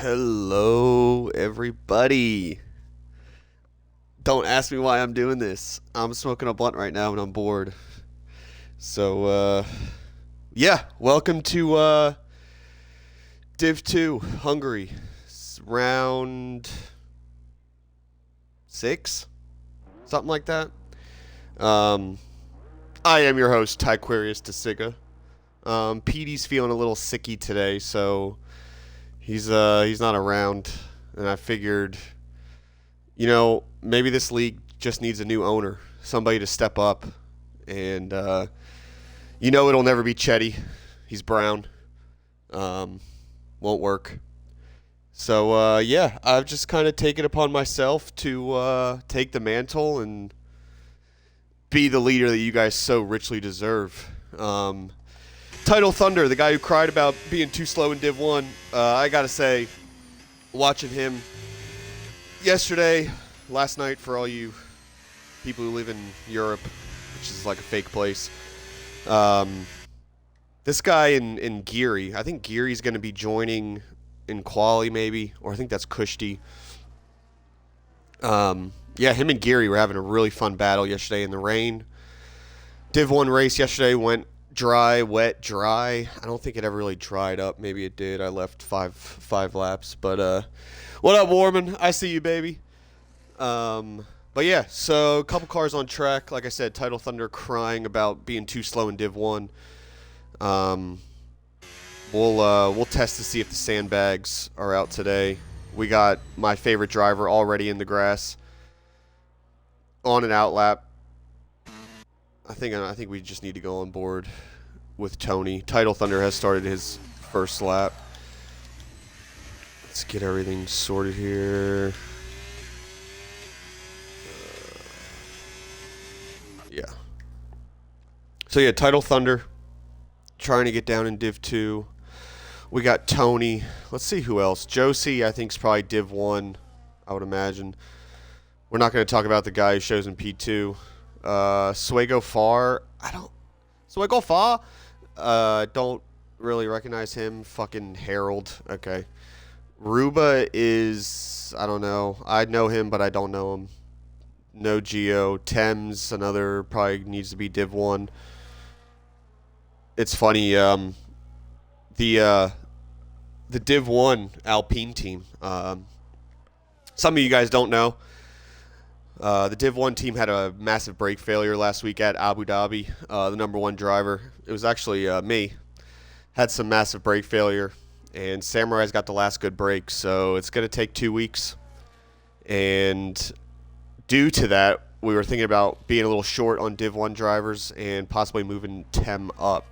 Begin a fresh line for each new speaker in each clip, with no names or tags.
Hello, everybody. Don't ask me why I'm doing this. I'm smoking a blunt right now and I'm bored. So, yeah, welcome to Div 2, Hungary. Round 6? Something like that. I am your host, Tyquarius DeSiga. Petey's feeling a little sicky today, so he's not around, and I figured, maybe this league just needs a new owner, somebody to step up, and it'll never be Chetty. He's brown. Won't work. So yeah, I've just kind of taken upon myself to take the mantle and be the leader that you guys so richly deserve. Title Thunder, the guy who cried about being too slow in Div 1, I gotta say, watching him last night for all you people who live in Europe, which is like a fake place, this guy in Geary, I think Geary's going to be joining in Quali maybe, or I think that's Kushti. Yeah, him and Geary were having a really fun battle yesterday in the rain. Div 1 race yesterday went dry, wet, dry. I don't think it ever really dried up. Maybe it did. I left five laps. But what up, Warman? I see you, baby. But yeah, so a couple cars on track. Like I said, Title Thunder crying about being too slow in Div 1. We'll test to see if the sandbags are out today. We got my favorite driver already in the grass on an out lap. I think we just need to go on board with Tony. Title Thunder has started his first lap. Let's get everything sorted here. Yeah. So yeah, Title Thunder trying to get down in Div 2. We got Tony. Let's see who else. Josie, I think, is probably Div 1, I would imagine. We're not going to talk about the guy who shows in P2. Swego Far. Swego Far? Don't really recognize him. Fucking Harold. Okay. Ruba is, I don't know. I know him, but I don't know him. No Geo. Thames, another, probably needs to be Div 1. It's funny, the Div 1 Alpine team. Some of you guys don't know. The Div 1 team had a massive brake failure last week at Abu Dhabi. The number one driver, it was actually me, had some massive brake failure. And Samurai's got the last good break, so it's going to take 2 weeks. And due to that, we were thinking about being a little short on Div 1 drivers and possibly moving Tem up.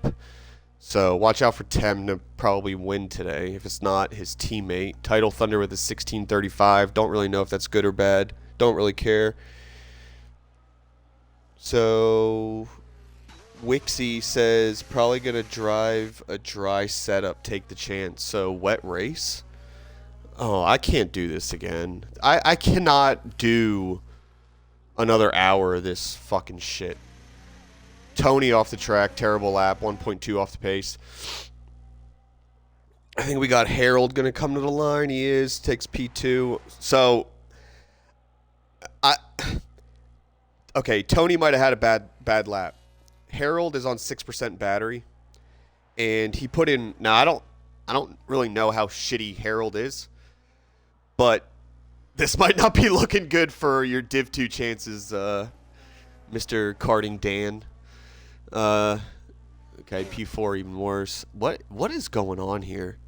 So watch out for Tem to probably win today. If it's not his teammate. Title Thunder with a 1635. Don't really know if that's good or bad. Don't really care. So Wixie says probably going to drive a dry setup, take the chance. So wet race? Oh, I can't do this again. I cannot do another hour of this fucking shit. Tony off the track, terrible lap, 1.2 off the pace. I think we got Harold going to come to the line. He is, takes P2. So okay, Tony might have had a bad lap. Harold is on 6% battery, and he put in. Now I don't really know how shitty Harold is, but this might not be looking good for your Div 2 chances, Mr. Karting Dan. Okay, P4 even worse. What is going on here?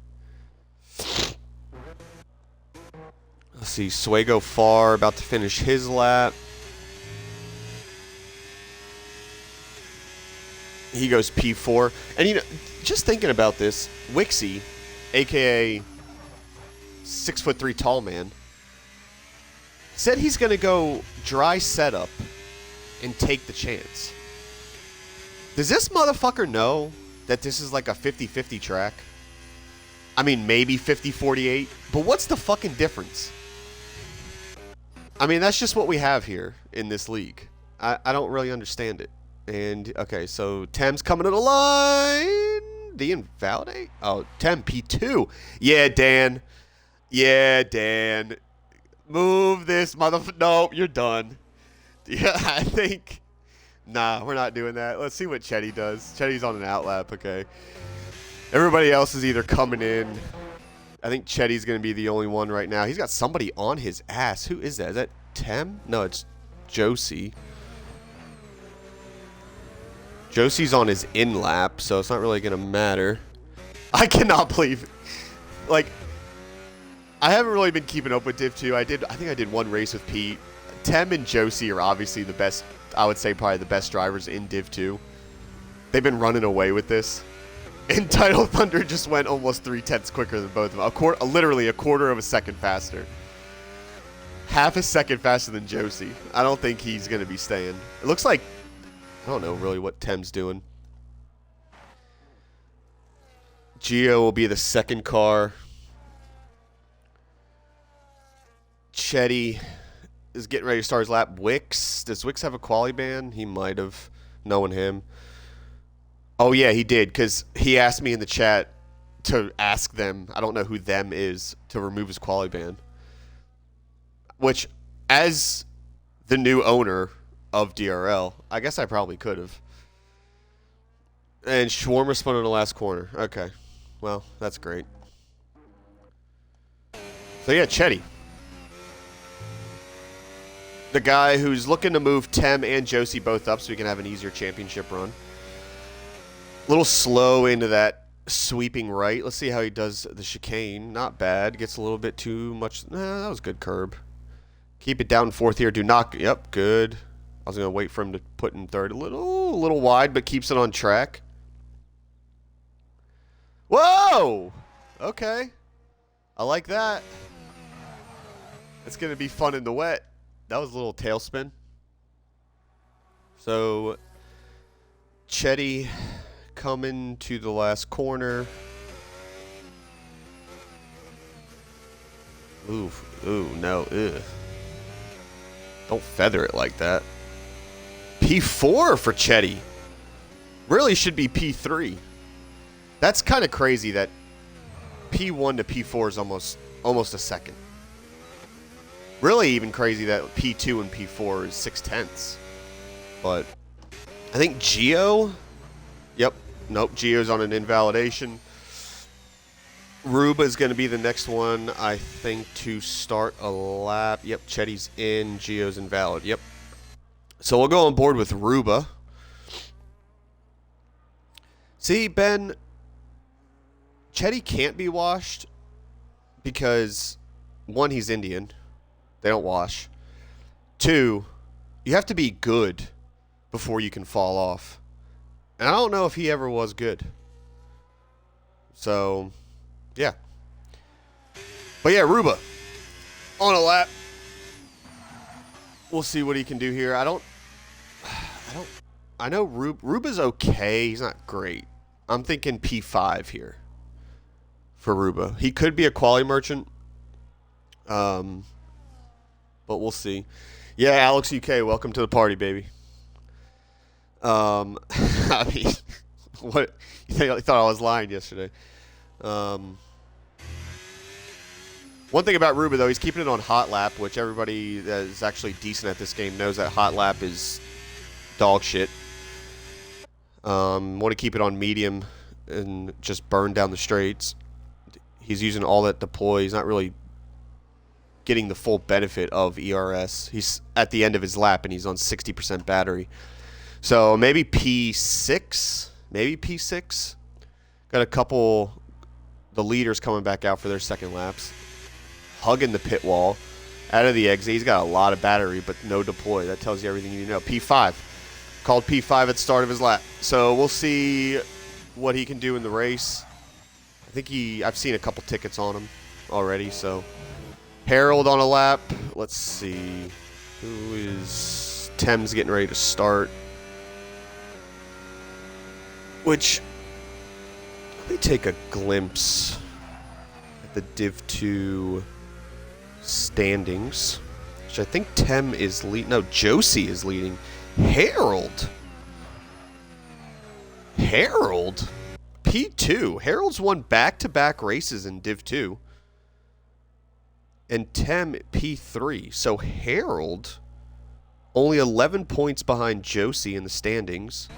Let's see, Swego Far about to finish his lap. He goes P4. And just thinking about this, Wixie, aka 6'3" tall man, said he's gonna go dry setup and take the chance. Does this motherfucker know that this is like a 50-50 track? I mean, maybe 50-48, but what's the fucking difference? I mean, that's just what we have here in this league. I don't really understand it. And, okay, so Tem's coming to the line. The Invalidate? Oh, Tem P2. Yeah, Dan. Yeah, Dan. Move this motherfucker. Nope, you're done. Yeah, I think. Nah, we're not doing that. Let's see what Chetty does. Chetty's on an outlap, okay. Everybody else is either coming in. I think Chetty's going to be the only one right now. He's got somebody on his ass. Who is that? Is that Tem? No, it's Josie. Josie's on his in lap, so it's not really going to matter. I cannot believe, like, I haven't really been keeping up with Div 2. I think I did one race with Pete. Tem and Josie are obviously the best, I would say probably the best drivers in Div 2. They've been running away with this. And Tidal Thunder just went almost 3/10 quicker than both of them. Literally a quarter of a second faster. Half a second faster than Josie. I don't think he's going to be staying. It looks like, I don't know really what Tem's doing. Gio will be the second car. Chetty is getting ready to start his lap. Wicks. Does Wicks have a quali ban? He might have, knowing him. Oh, yeah, he did, because he asked me in the chat to ask them, I don't know who them is, to remove his quali ban. Which, as the new owner of DRL, I guess I probably could have. And Shawarma spun in the last corner. Okay. Well, that's great. So, yeah, Chetty. The guy who's looking to move Tem and Josie both up so we can have an easier championship run. A little slow into that sweeping right. Let's see how he does the chicane. Not bad. Gets a little bit too much. Nah, that was good curb. Keep it down fourth here. Do not. Yep, good. I was going to wait for him to put in third. A little wide, but keeps it on track. Whoa! Okay. I like that. It's going to be fun in the wet. That was a little tailspin. So, Chetty coming to the last corner. Ooh, no, ugh. Don't feather it like that. P4 for Chetty. Really should be P3. That's kind of crazy that P1 to P4 is almost a second. Really even crazy that P2 and P4 is 6/10. But I think Gio. Yep. Nope. Gio's on an invalidation. Ruba's going to be the next one, I think, to start a lap. Yep. Chetty's in. Gio's invalid. Yep. So we'll go on board with Ruba. See, Ben, Chetty can't be washed because, one, he's Indian. They don't wash. Two, you have to be good before you can fall off. And I don't know if he ever was good. So, yeah. But yeah, Ruba on a lap. We'll see what he can do here. I know Ruba's okay. He's not great. I'm thinking P5 here for Ruba. He could be a quali merchant. But we'll see. Yeah, Alex UK, welcome to the party, baby. I mean, what? You thought I was lying yesterday. One thing about Ruba, though, he's keeping it on hot lap, which everybody that is actually decent at this game knows that hot lap is dog shit. Want to keep it on medium and just burn down the straights. He's using all that deploy. He's not really getting the full benefit of ERS. He's at the end of his lap, and he's on 60% battery. So maybe P6. Maybe P6. Got a couple, the leaders coming back out for their second laps. Hugging the pit wall. Out of the exit. He's got a lot of battery, but no deploy. That tells you everything you need to know. P5. Called P5 at the start of his lap. So we'll see what he can do in the race. I think I've seen a couple tickets on him already, so. Harold on a lap. Let's see. Who is... Tem's getting ready to start. Which... Let me take a glimpse at the Div 2 standings. Which I think Tem is leading. No, Josie is leading. Harold? P2? Harold's won back-to-back races in Div 2. and Tem P3. So Harold only 11 points behind Josie in the standings.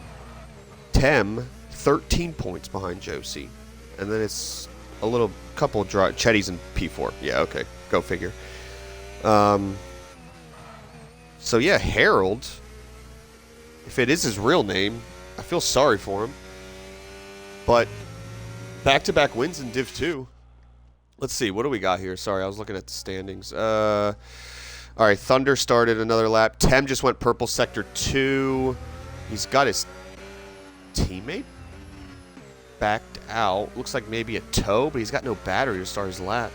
Tem 13 points behind Josie. And then it's a little couple draw. Chetty's in P4. Yeah, okay. Go figure. So yeah, Harold, if it is his real name, I feel sorry for him. But back-to-back wins in Div 2. Let's see, what do we got here? Sorry, I was looking at the standings. All right, Thunder started another lap. Tem just went purple sector 2. He's got his teammate backed out. Looks like maybe a tow, but he's got no battery to start his lap.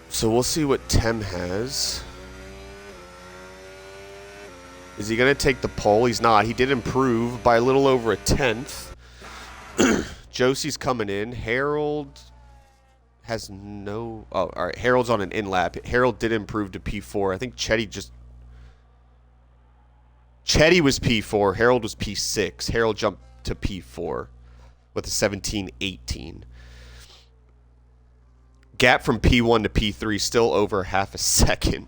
So we'll see what Tem has. Is he going to take the pole? He's not. He did improve by a little over a tenth. Josie's coming in. Harold has no... Oh, all right. Harold's on an in-lap. Harold did improve to P4. I think Chetty was P4. Harold was P6. Harold jumped to P4 with a 17-18. Gap from P1 to P3 still over half a second.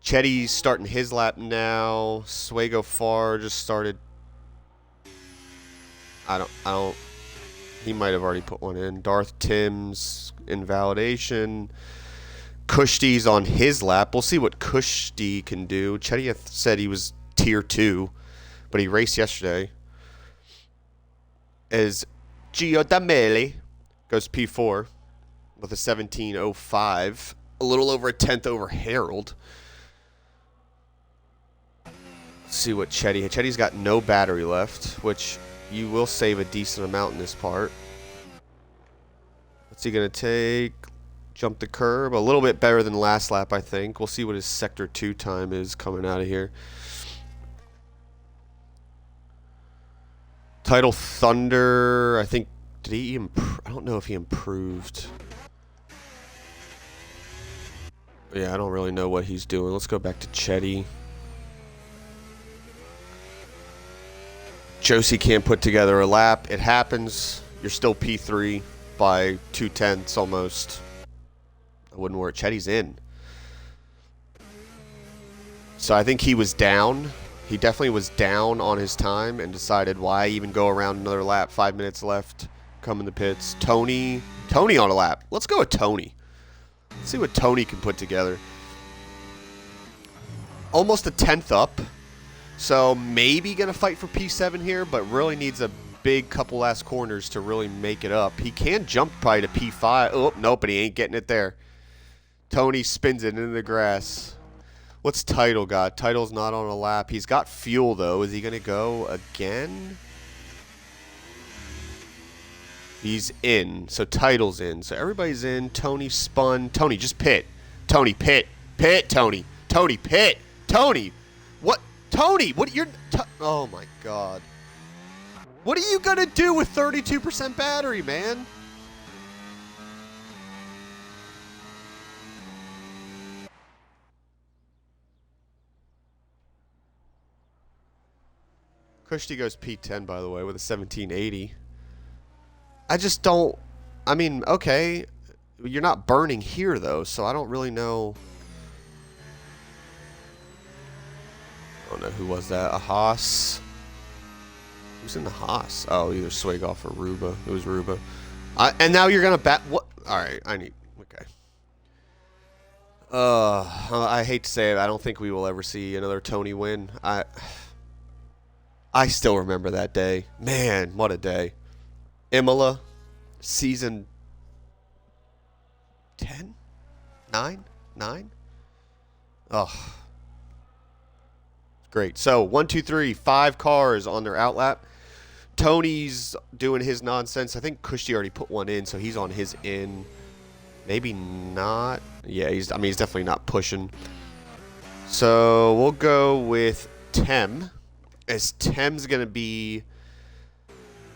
Chetty's starting his lap now. Swego Far just started. I don't. He might have already put one in. Darth Tim's invalidation. Kushti's on his lap. We'll see what Kushti can do. Chetty said he was tier 2, but he raced yesterday. As Gio D'Ameli goes P4 with a 17.05. A little over a tenth over Harold. See what Chetty's got no battery left, which you will save a decent amount in this part. What's he gonna take? Jump the curb. A little bit better than last lap, I think. We'll see what his sector 2 time is coming out of here. Title Thunder, I think, did he I don't know if he improved. Yeah, I don't really know what he's doing. Let's go back to Chetty. Josie can't put together a lap. It happens. You're still P3 by 2/10 almost. I wouldn't worry. Chetty's in. So I think he was down. He definitely was down on his time and decided, why even go around another lap? 5 minutes left. Come in the pits. Tony on a lap. Let's go with Tony. Let's see what Tony can put together. Almost a tenth up. So maybe going to fight for P7 here, but really needs a big couple last corners to really make it up. He can jump probably to P5. Oh, nope, but he ain't getting it there. Tony spins it into the grass. What's Title got? Title's not on a lap. He's got fuel, though. Is he going to go again? He's in. So Title's in. So everybody's in. Tony spun. Tony, just pit. Tony, pit. Pit, Tony. Tony, pit. Tony. What? Tony, what you're... Oh, my God. What are you going to do with 32% battery, man? Kushti goes P10, by the way, with a 1780. I just don't... I mean, okay. You're not burning here, though, so I don't really know... I don't know who was that. A Haas. Who's in the Haas? Oh, either Swagoff or Ruba. It was Ruba. And now you're gonna bat. What? All right, I need. Okay. I hate to say it. I don't think we will ever see another Tony win. I still remember that day. Man, what a day. Imola, season 10, 9. Oh. Great. So 1, 2, 3, 5 cars on their outlap. Tony's doing his nonsense. I think Kushti already put one in, so he's on his in. Maybe not. Yeah, he's definitely not pushing. So we'll go with Tem, as Tem's gonna be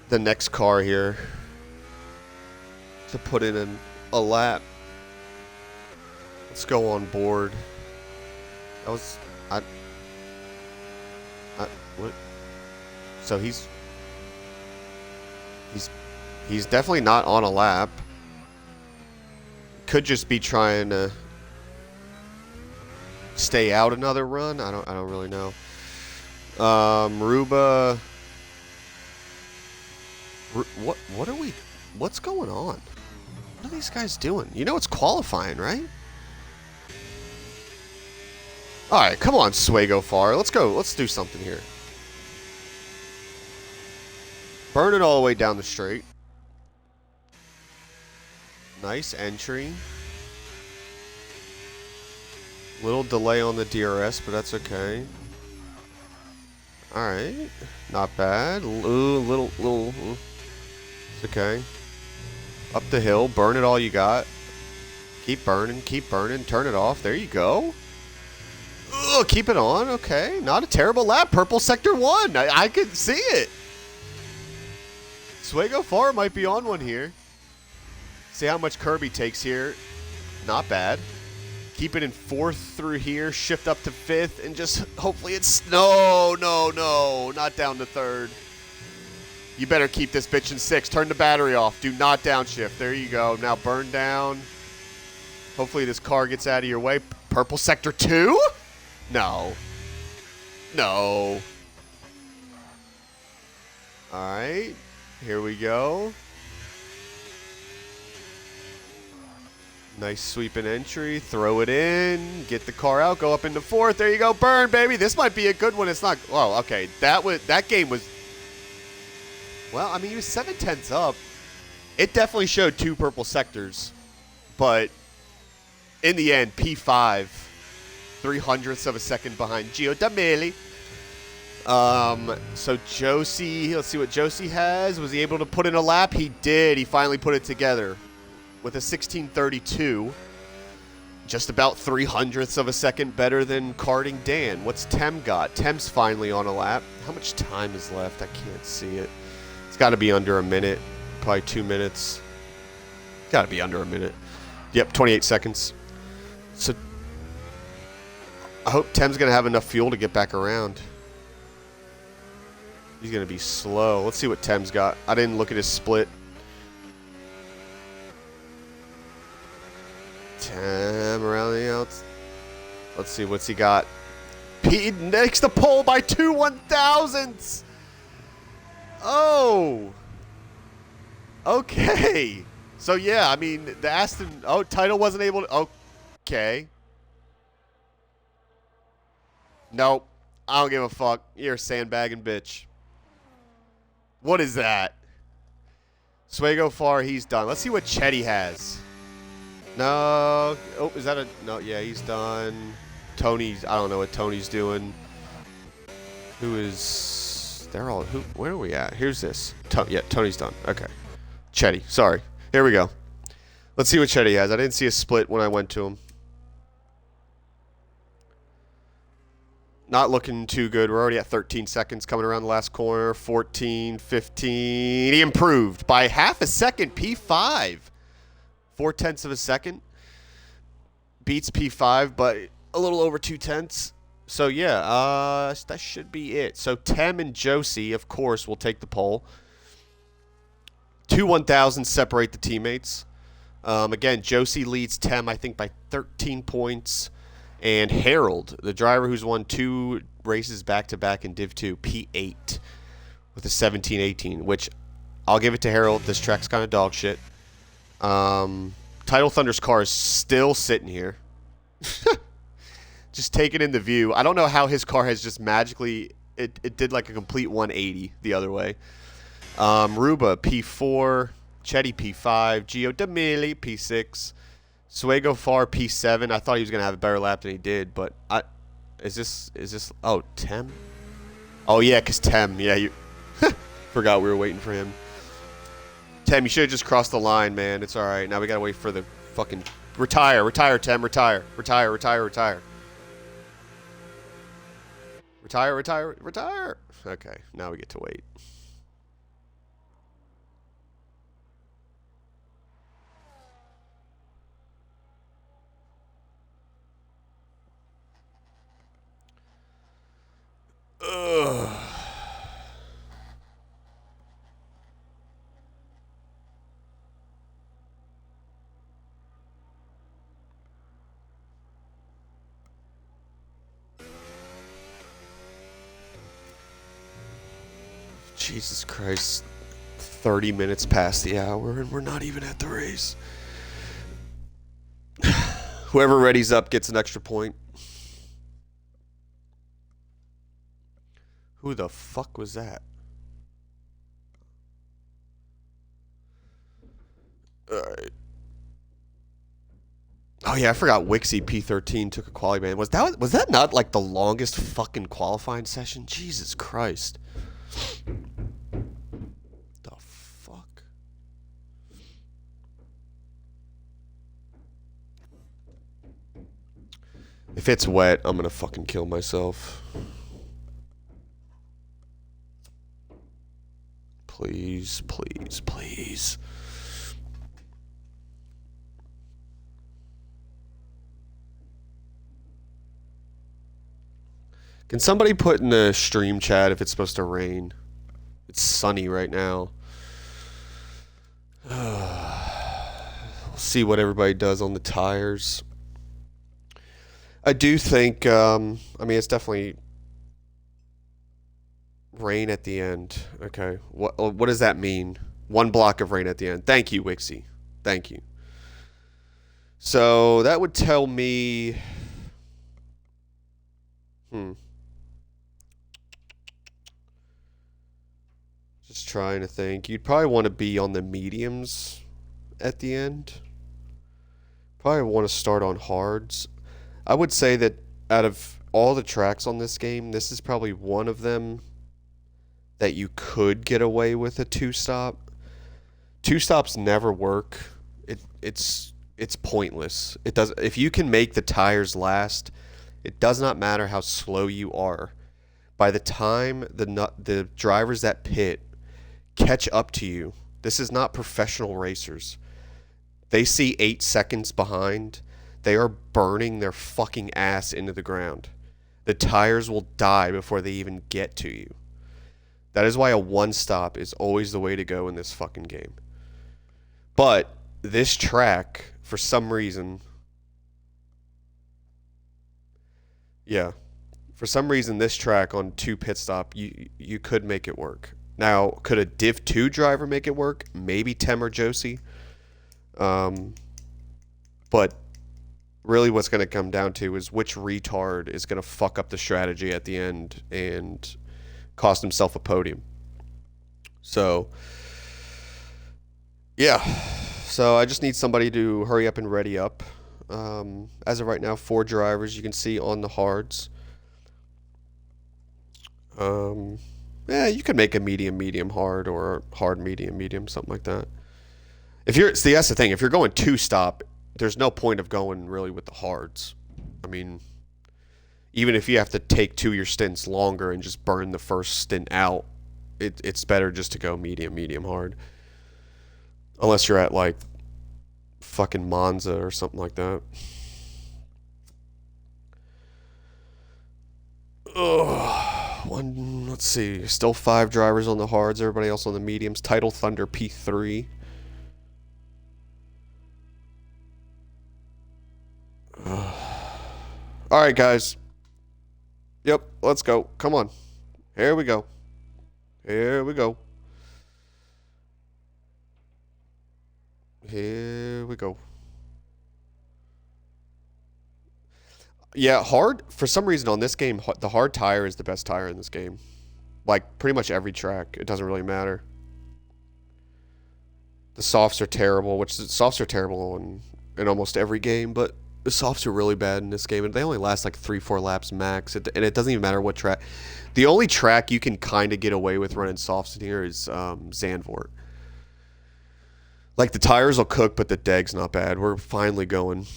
the next car here to put in a lap. Let's go on board. That was what? So he's definitely not on a lap. could just be trying to stay out another run. I don't really know. Ruba. What are we? What's going on? What are these guys doing? You know it's qualifying, right? All right, come on, Swego Far. Let's go. Let's do something here. Burn it all the way down the straight. Nice entry. Little delay on the DRS, but that's okay. All right, not bad. Little. It's okay. Up the hill, burn it all you got. Keep burning, turn it off. There you go. Ugh, keep it on. Okay, not a terrible lap. Purple sector 1. I could see it. Swego Far might be on one here. See how much Kirby takes here. Not bad. Keep it in 4th through here. Shift up to 5th, and just hopefully it's no, not down to 3rd. You better keep this bitch in 6th. Turn the battery off. Do not downshift. There you go. Now burn down. Hopefully this car gets out of your way. Purple sector 2? No. No. All right. Here we go. Nice sweeping entry. Throw it in. Get the car out. Go up into 4th. There you go. Burn, baby. This might be a good one. It's not. Oh, okay. That game was. Well, I mean, he was 7/10 up. It definitely showed 2 purple sectors, but in the end, P5, 0.03 of a second behind Gio D'Amelio. So Josie, let's see what Josie has. Was he able to put in a lap? He did. He finally put it together with a 16:32. Just about 0.03 of a second better than karting Dan. What's Tem got? Tem's finally on a lap. How much time is left? I can't see it. It's got to be under a minute. Probably 2 minutes. Got to be under a minute. Yep, 28 seconds. So I hope Tem's going to have enough fuel to get back around. He's going to be slow. Let's see what Tem's got. I didn't look at his split. Tem around the outs. Let's see what's he got. He makes the pole by 2 1,000ths. Oh. Okay. So yeah, I mean the Aston. Oh, title wasn't able to. Okay. Nope. I don't give a fuck. You're a sandbagging bitch. What is that? Swego Far, he's done. Let's see what Chetty has. No. Oh, is that a... No, yeah, he's done. Tony's... I don't know what Tony's doing. Who is... They're all... Who? Where are we at? Here's this. Yeah, Tony's done. Okay. Chetty. Sorry. Here we go. Let's see what Chetty has. I didn't see a split when I went to him. Not looking too good. We're already at 13 seconds coming around the last corner. 14, 15. He improved by half a second. P5. 0.4 of a second. Beats P5, but a little over 0.2. So, yeah, that should be it. So, Tem and Josie, of course, will take the pole. 2 1,000 separate the teammates. Again, Josie leads Tem, I think, by 13 points. And Harold, the driver who's won 2 races back-to-back in Div 2, P8 with a 17-18, which I'll give it to Harold. This track's kind of dog shit. Title Thunder's car is still sitting here. Just taking in the view. I don't know how his car has just magically... It did like a complete 180 the other way. Ruba, P4. Chetty, P5. Gio D'Amelio, P6. Swego Far, P7. I thought he was going to have a better lap than he did, but is this oh, Tem? Oh yeah, cuz Tem, yeah, you forgot we were waiting for him. Tem, you should have just crossed the line, man. It's all right. Now we got to wait for the fucking retire, Tem, retire. Retire. Okay, now we get to wait. Ugh. Jesus Christ. 30 minutes past the hour and we're not even at the race. Whoever readies up gets an extra point. Who the fuck was that? Alright. Oh yeah, I forgot Wixie P13 took a quality ban. Was that not like the longest fucking qualifying session? Jesus Christ. The fuck? If it's wet, I'm gonna fucking kill myself. Please, please, please. Can somebody put in the stream chat if it's supposed to rain? It's sunny right now. We'll see what everybody does on the tires. I do think, I mean, it's definitely rain at the end. Okay. What does that mean? One block of rain at the end. Thank you, Wixie. Thank you. So that would tell me... Just trying to think. You'd probably want to be on the mediums at the end. Probably want to start on hards. I would say that out of all the tracks on this game, this is probably one of them that you could get away with a two-stop. Two-stops never work. It's pointless. It does. If you can make the tires last, it does not matter how slow you are. By the time the drivers that pit catch up to you, this is not professional racers. They see 8 seconds behind. They are burning their fucking ass into the ground. The tires will die before they even get to you. That is why a one-stop is always the way to go in this fucking game. But this track, for some reason... Yeah. For some reason, this track on 2 pit stop, you could make it work. Now, could a Div 2 driver make it work? Maybe Tem or Josie. But really what's going to come down to is which retard is going to fuck up the strategy at the end and cost himself a podium. So, yeah. So I just need somebody to hurry up and ready up. As of right now, 4 drivers you can see on the hards. Yeah, you could make a medium hard or hard medium, something like that. See, that's the thing. If you're going 2-stop, there's no point of going really with the hards. I mean, even if you have to take 2 of your stints longer and just burn the first stint out, it's better just to go medium hard. Unless you're at like fucking Monza or something like that. Let's see. Still 5 drivers on the hards. Everybody else on the mediums. Title Thunder P3. Alright, guys. Yep, let's go. Come on. Here we go. Here we go. Here we go. Yeah, hard. For some reason on this game, the hard tire is the best tire in this game. Like, pretty much every track. It doesn't really matter. The softs are terrible, which the softs are terrible in almost every game, but the softs are really bad in this game, and they only last like 3-4 laps max, and it doesn't even matter what track. The only track you can kind of get away with running softs in here is Zandvoort. Like, the tires will cook, but the deg's not bad. We're finally going.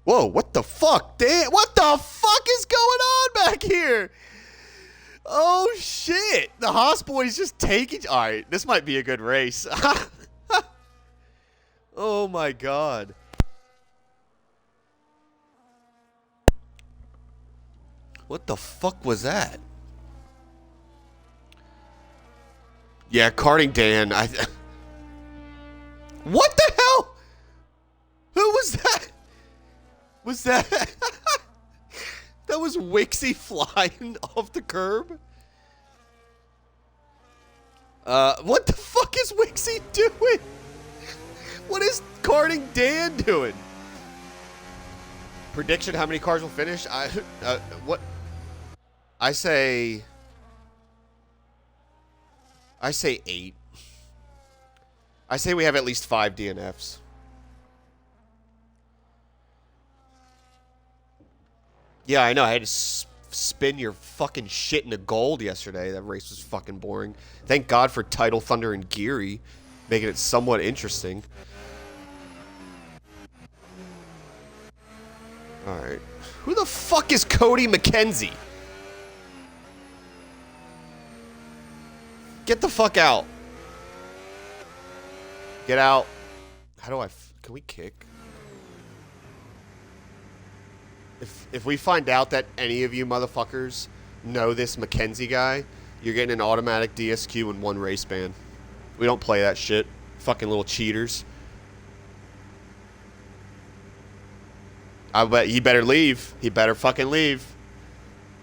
Whoa, what the fuck? Damn, what the fuck is going on back here? Oh, shit. The Haas boys just taking... All right, this might be a good race. Oh, my God. What the fuck was that? Yeah, Karting Dan. What the hell? Who was that? Was that... that was Wixie flying off the curb? What the fuck is Wixie doing? What is Karting Dan doing? Prediction, how many cars will finish? What? I say 8. I say we have at least 5 DNFs. Yeah, I know. I had to spin your fucking shit into gold yesterday. That race was fucking boring. Thank God for Title Thunder and Geary, making it somewhat interesting. Alright. Who the fuck is Cody McKenzie? Get the fuck out. Get out. How do I... Can we kick? If we find out that any of you motherfuckers know this McKenzie guy, you're getting an automatic DSQ and 1 race ban. We don't play that shit. Fucking little cheaters. I bet he better leave. He better fucking leave.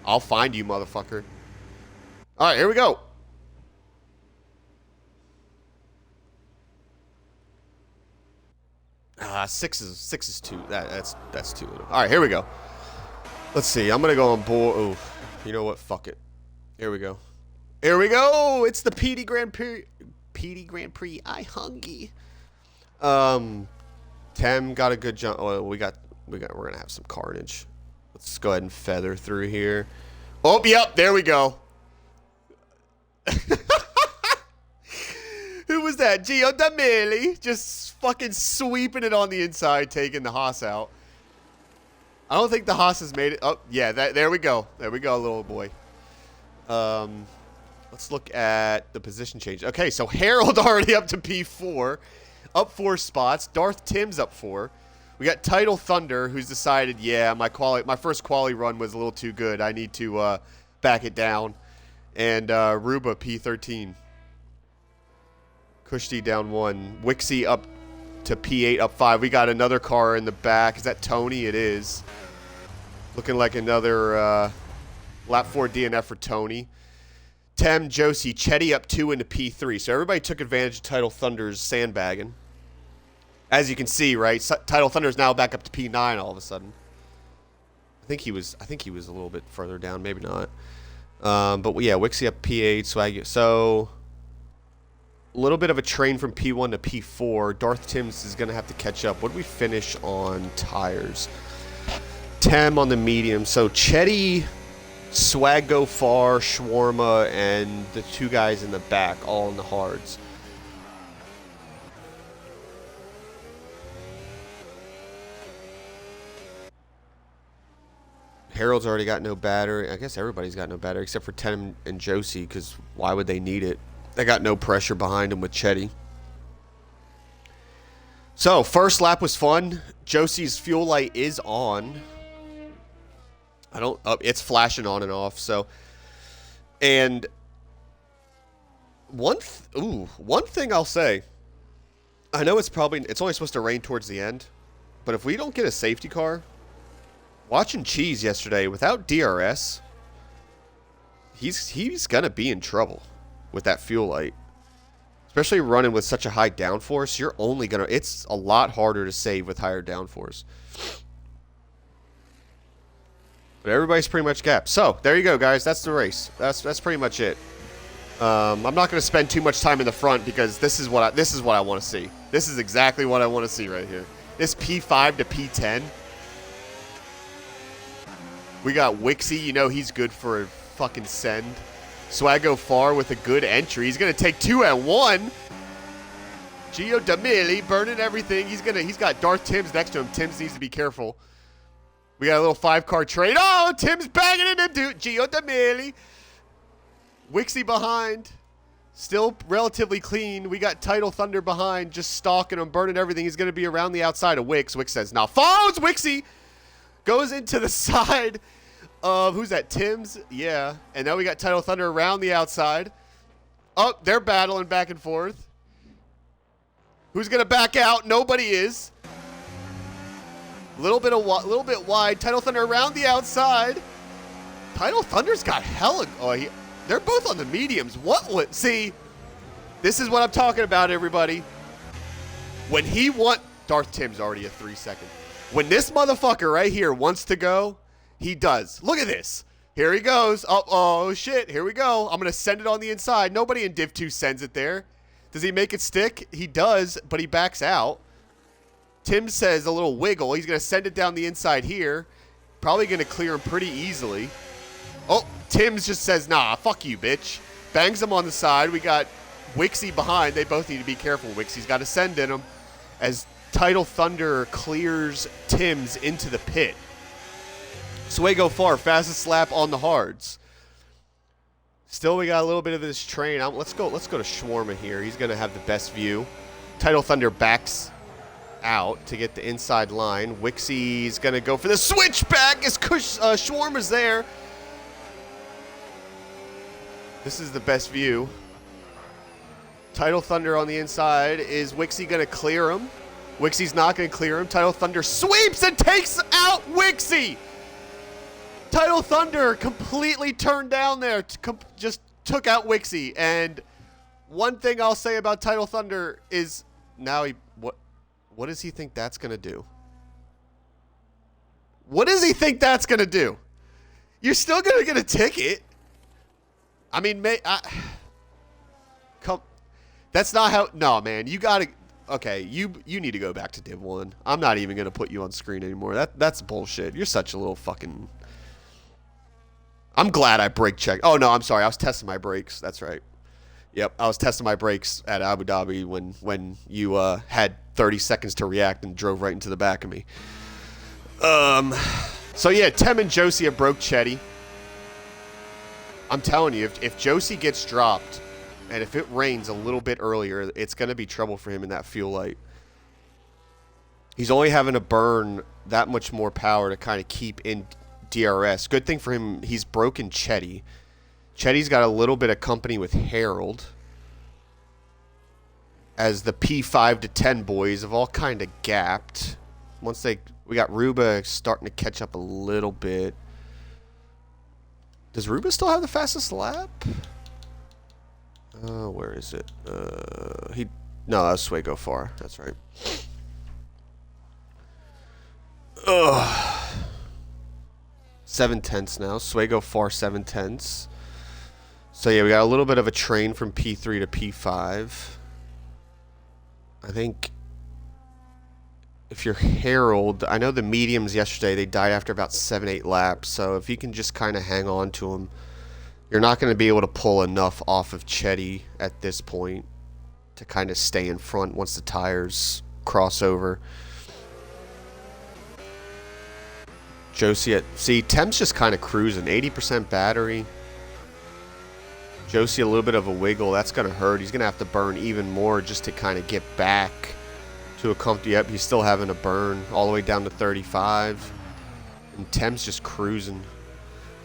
I'll find you, motherfucker. Alright, here we go. Six is 2. That's 2 of them. Alright, here we go. Let's see. I'm gonna go on board. Oh, you know what? Fuck it. Here we go. Here we go. It's the PD Grand Prix. PD Grand Prix. Hungary. Tem got a good jump. Oh, we're gonna have some carnage. Let's go ahead and feather through here. Oh, yep. There we go. Who was that? Gio D'Amelio. Just fucking sweeping it on the inside, taking the Haas out. I don't think the Haas has made it. Oh, yeah, there we go. There we go, little boy. Let's look at the position change. Okay, so Harold already up to P4. Up 4 spots. Darth Tim's up 4. We got Title Thunder, who's decided, yeah, my first quali run was a little too good. I need to back it down. And Ruba, P13. Kushti down 1. Wixie up to P8, up 5. We got another car in the back. Is that Tony? It is. Looking like another lap 4 DNF for Tony. Tem, Josie, Chetty up 2 into P3. So everybody took advantage of Title Thunder's sandbagging. As you can see, right? Title Thunder's now back up to P9 all of a sudden. I think he was a little bit further down, maybe not. But yeah, Wixie up P8, Swag. So a little bit of a train from P1 to P4. Darth Tim's is going to have to catch up. What did we finish on tires? Tem on the medium. So Chetty, Swag go far, Shawarma, and the 2 guys in the back, all in the hards. Harold's already got no battery. I guess everybody's got no battery except for Tem and Josie, because why would they need it? They got no pressure behind them with Chetty. So, first lap was fun. Josie's fuel light is on. It's flashing on and off, so. And one thing I'll say. I know it's only supposed to rain towards the end, but if we don't get a safety car, watching Cheese yesterday without DRS, he's gonna be in trouble with that fuel light. Especially running with such a high downforce, it's a lot harder to save with higher downforce. But everybody's pretty much gapped. So, there you go, guys. That's the race. That's pretty much it. I'm not going to spend too much time in the front because this is what I want to see. This is exactly what I want to see right here. This P5 to P10. We got Wixie. You know he's good for a fucking send. Swaggo Far with a good entry. He's going to take 2 at 1. Gio D'Amelio burning everything. He's got Darth Tim's next to him. Tim's needs to be careful. We got a little 5-car trade. Oh, Tim's banging into Gio D'Amelio. Wixie behind. Still relatively clean. We got Title Thunder behind, just stalking him, burning everything. He's going to be around the outside of Wix. Wix says, "Now follows Wixie." Goes into the side of, who's that, Tim's? Yeah. And now we got Title Thunder around the outside. Oh, they're battling back and forth. Who's going to back out? Nobody is. Little bit wide. Title Thunder around the outside. Title Thunder's got hella. Oh, they're both on the mediums. What? See, this is what I'm talking about, everybody. When he Darth Tim's already a 3-second. When this motherfucker right here wants to go, he does. Look at this. Here he goes. Oh shit. Here we go. I'm going to send it on the inside. Nobody in Div 2 sends it there. Does he make it stick? He does, but he backs out. Tim says a little wiggle. He's going to send it down the inside here. Probably going to clear him pretty easily. Oh, Tim's just says, nah, fuck you, bitch. Bangs him on the side. We got Wixie behind. They both need to be careful. Wixie's got to send in him as Title Thunder clears Tim's into the pit. Sway far, fastest slap on the hards. Still, we got a little bit of this train. Let's go to Shawarma here. He's going to have the best view. Title Thunder backs out to get the inside line. Wixie's going to go for the switchback as Shawarma's there. This is the best view. Title Thunder on the inside. Is Wixie going to clear him? Wixie's not going to clear him. Title Thunder sweeps and takes out Wixie. Title Thunder completely turned down there. Just took out Wixie. And one thing I'll say about Title Thunder is now what does he think that's going to do? What does he think that's going to do? You're still going to get a ticket. I mean, that's not how. No, man. You got to. Okay, you need to go back to Div 1. I'm not even going to put you on screen anymore. That's bullshit. You're such a little fucking. I'm glad I brake checked. Oh, no, I'm sorry. I was testing my brakes. That's right. Yep, I was testing my brakes at Abu Dhabi when you had 30 seconds to react and drove right into the back of me. So, yeah, Tem and Josie have broke Chetty. I'm telling you, if Josie gets dropped, and if it rains a little bit earlier, it's going to be trouble for him in that fuel light. He's only having to burn that much more power to kind of keep in DRS. Good thing for him, he's broken Chetty. Chetty's got a little bit of company with Harold, as the P5 to 10 boys have all kind of gapped. We got Ruba starting to catch up a little bit. Does Ruba still have the fastest lap? Where is it? No, that's Sway far. That's right. Ugh. 7/10 now. Sway far 7/10. So yeah, we got a little bit of a train from P3 to P5. I think if you're Harold, I know the mediums yesterday, they died after about 7-8 laps. So if you can just kind of hang on to them, you're not going to be able to pull enough off of Chetty at this point to kind of stay in front once the tires cross over. Josie see, Tem's just kind of cruising. 80% battery. Josie a little bit of a wiggle. That's going to hurt. He's going to have to burn even more just to kind of get back to a comfy. Yep, he's still having to burn all the way down to 35. And Tem's just cruising.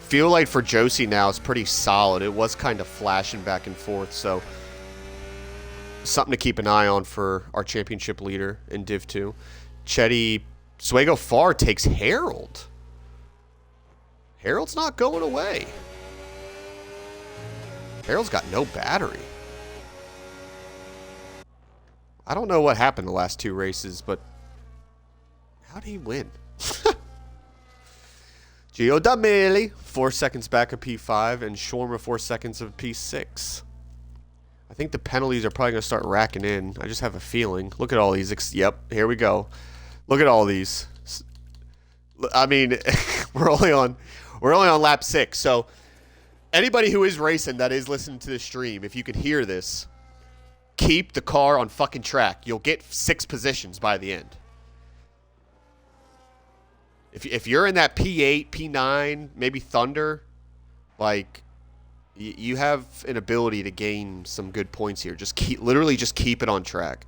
Feel like for Josie now is pretty solid. It was kind of flashing back and forth, so something to keep an eye on for our championship leader in Div 2. Chetty Sway far takes Harold. Harold's not going away. Harold's got no battery. I don't know what happened the last two races, but how did he win? Gio D'Amelio, 4 seconds back of P5, and Shawarma 4 seconds of P6. I think the penalties are probably going to start racking in. I just have a feeling. Look at all these. Yep, here we go. Look at all these. I mean, we're only on lap 6. So anybody who is racing that is listening to this stream, if you can hear this, keep the car on fucking track. You'll get 6 positions by the end. If you're in that P8, P9, maybe Thunder, like, you have an ability to gain some good points here. Literally just keep it on track.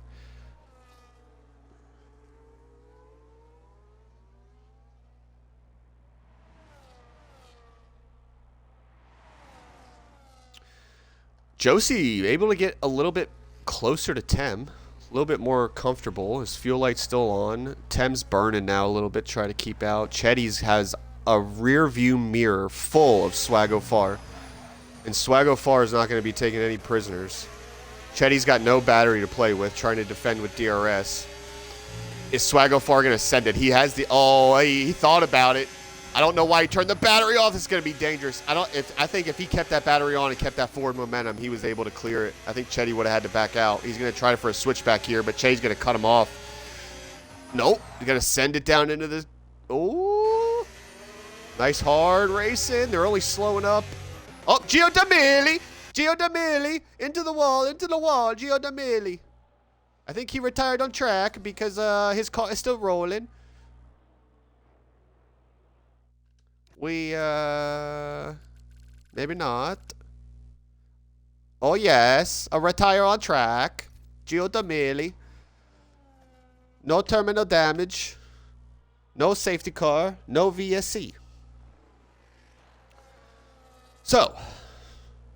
Josie able to get a little bit closer to Tem. a little bit more comfortable. His fuel light's still on. Tem's burning now a little bit, try to keep out. Chetty's has a rear view mirror full of Swaggo Far. And Swaggo Far is not going to be taking any prisoners. Chetty's got no battery to play with, trying to defend with DRS. Is Swaggo Far going to send it? He has the... Oh, he thought about it. I don't know why he turned the battery off. It's going to be dangerous. I think if he kept that battery on and kept that forward momentum, he was able to clear it. I think Chetty would have had to back out. He's going to try for a switchback here, but Chetty's going to cut him off. Nope. He's going to send it down into the... Oh. Nice hard racing. They're only slowing up. Oh, Gio D'Amelio. Gio D'Amelio. Into the wall. Gio D'Amelio. I think he retired on track because his car is still rolling. Maybe not. Oh, yes. A retire on track. Gio D'Amelio. No terminal damage. No safety car. No VSC. So,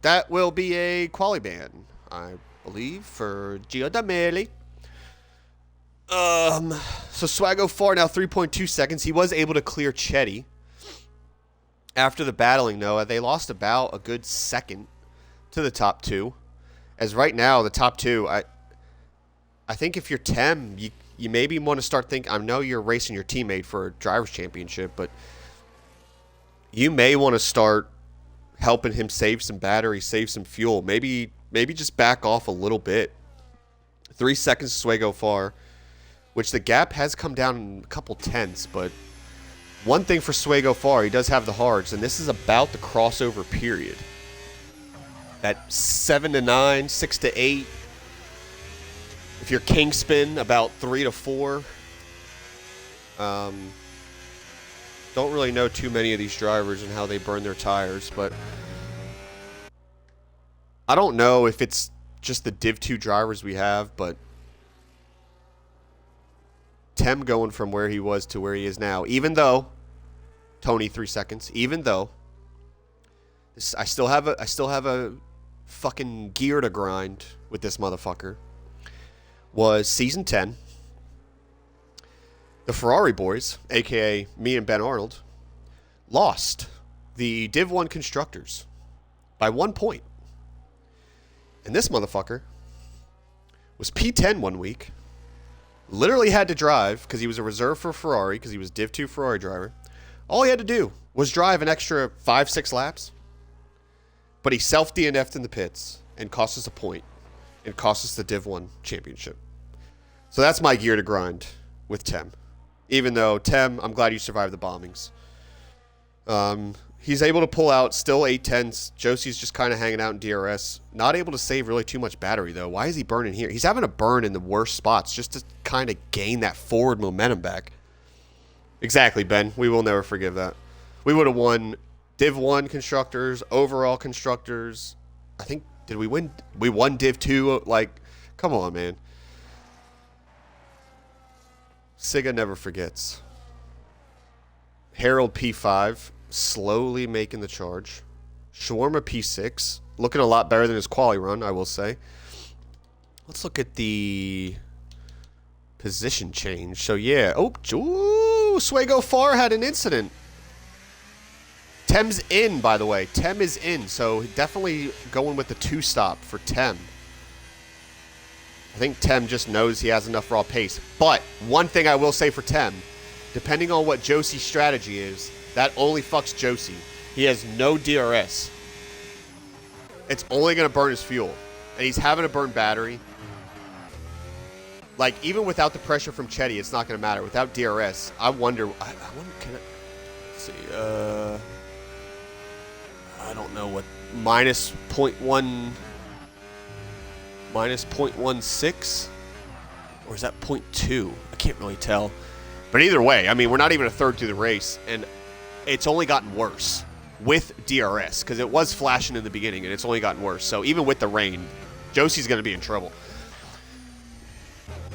that will be a quali ban, I believe, for Gio D'Amelio. So Swaggo Far now 3.2 seconds. He was able to clear Chetty. After the battling, though, they lost about a good second to the top two. As right now, the top two, I think if you're Tem, you maybe want to start thinking, I know you're racing your teammate for a driver's championship, but you may want to start helping him save some battery, save some fuel. Maybe just back off a little bit. 3 seconds to Swaggo Far, which the gap has come down a couple tenths, but one thing for Swaggo Far, he does have the hards, and this is about the crossover period. That 7 to 9, 6 to 8. If you're king spin, about 3 to 4. Don't really know too many of these drivers and how they burn their tires, but I don't know if it's just the Div 2 drivers we have, but Tem going from where he was to where he is now, even though Tony 3 seconds, even though I still have a fucking gear to grind with this motherfucker, was season 10. The Ferrari boys, aka me and Ben Arnold, lost the Div 1 constructors by 1 point. And this motherfucker was P10 one week. Literally had to drive because he was a reserve for Ferrari because he was Div 2 Ferrari driver. All he had to do was drive an extra 5-6 laps. But he self-DNF'd in the pits and cost us a point and cost us the Div 1 championship. So that's my gear to grind with Tem. Even though, Tem, I'm glad you survived the bombings. He's able to pull out still 810s. Josie's just kind of hanging out in DRS. Not able to save really too much battery, though. Why is he burning here? He's having to burn in the worst spots just to kind of gain that forward momentum back. Exactly, Ben. We will never forgive that. We would have won Div 1 constructors, overall constructors. I think, did we win? We won Div 2. Like, come on, man. Siga never forgets. Harold P5, slowly making the charge. Shawarma P6, looking a lot better than his quali run, I will say. Let's look at the position change. So, yeah. Oh, Swaggo Far had an incident. Tem's in, by the way. Tem is in, so definitely going with the 2-stop for Tem. I think Tem just knows he has enough raw pace. But one thing I will say for Tem, depending on what Josie's strategy is, that only fucks Josie. He has no DRS. It's only going to burn his fuel. And he's having to burn battery. Like, even without the pressure from Chetty, it's not going to matter. Without DRS, I wonder, can I, let's see, I don't know what, minus 0.16? Or is that 0.2? I can't really tell. But either way, I mean, we're not even a third through the race, and it's only gotten worse with DRS, because it was flashing in the beginning, and it's only gotten worse. So even with the rain, Josie's going to be in trouble.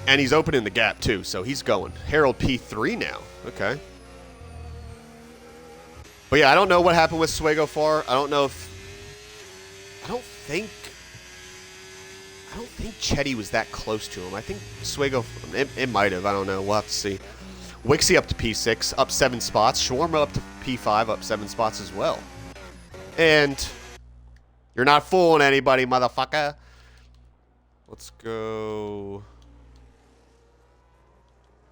And he's opening the gap, too, so he's going. Harold P3 now. Okay. But yeah, I don't know what happened with Swaggo Far. I don't know if... I don't don't think Chetty was that close to him. I think Swego, it might have. I don't know. We'll have to see. Wixie up to P6, up 7 spots. Shawarma up to P5, up 7 spots as well. And you're not fooling anybody, motherfucker. Let's go.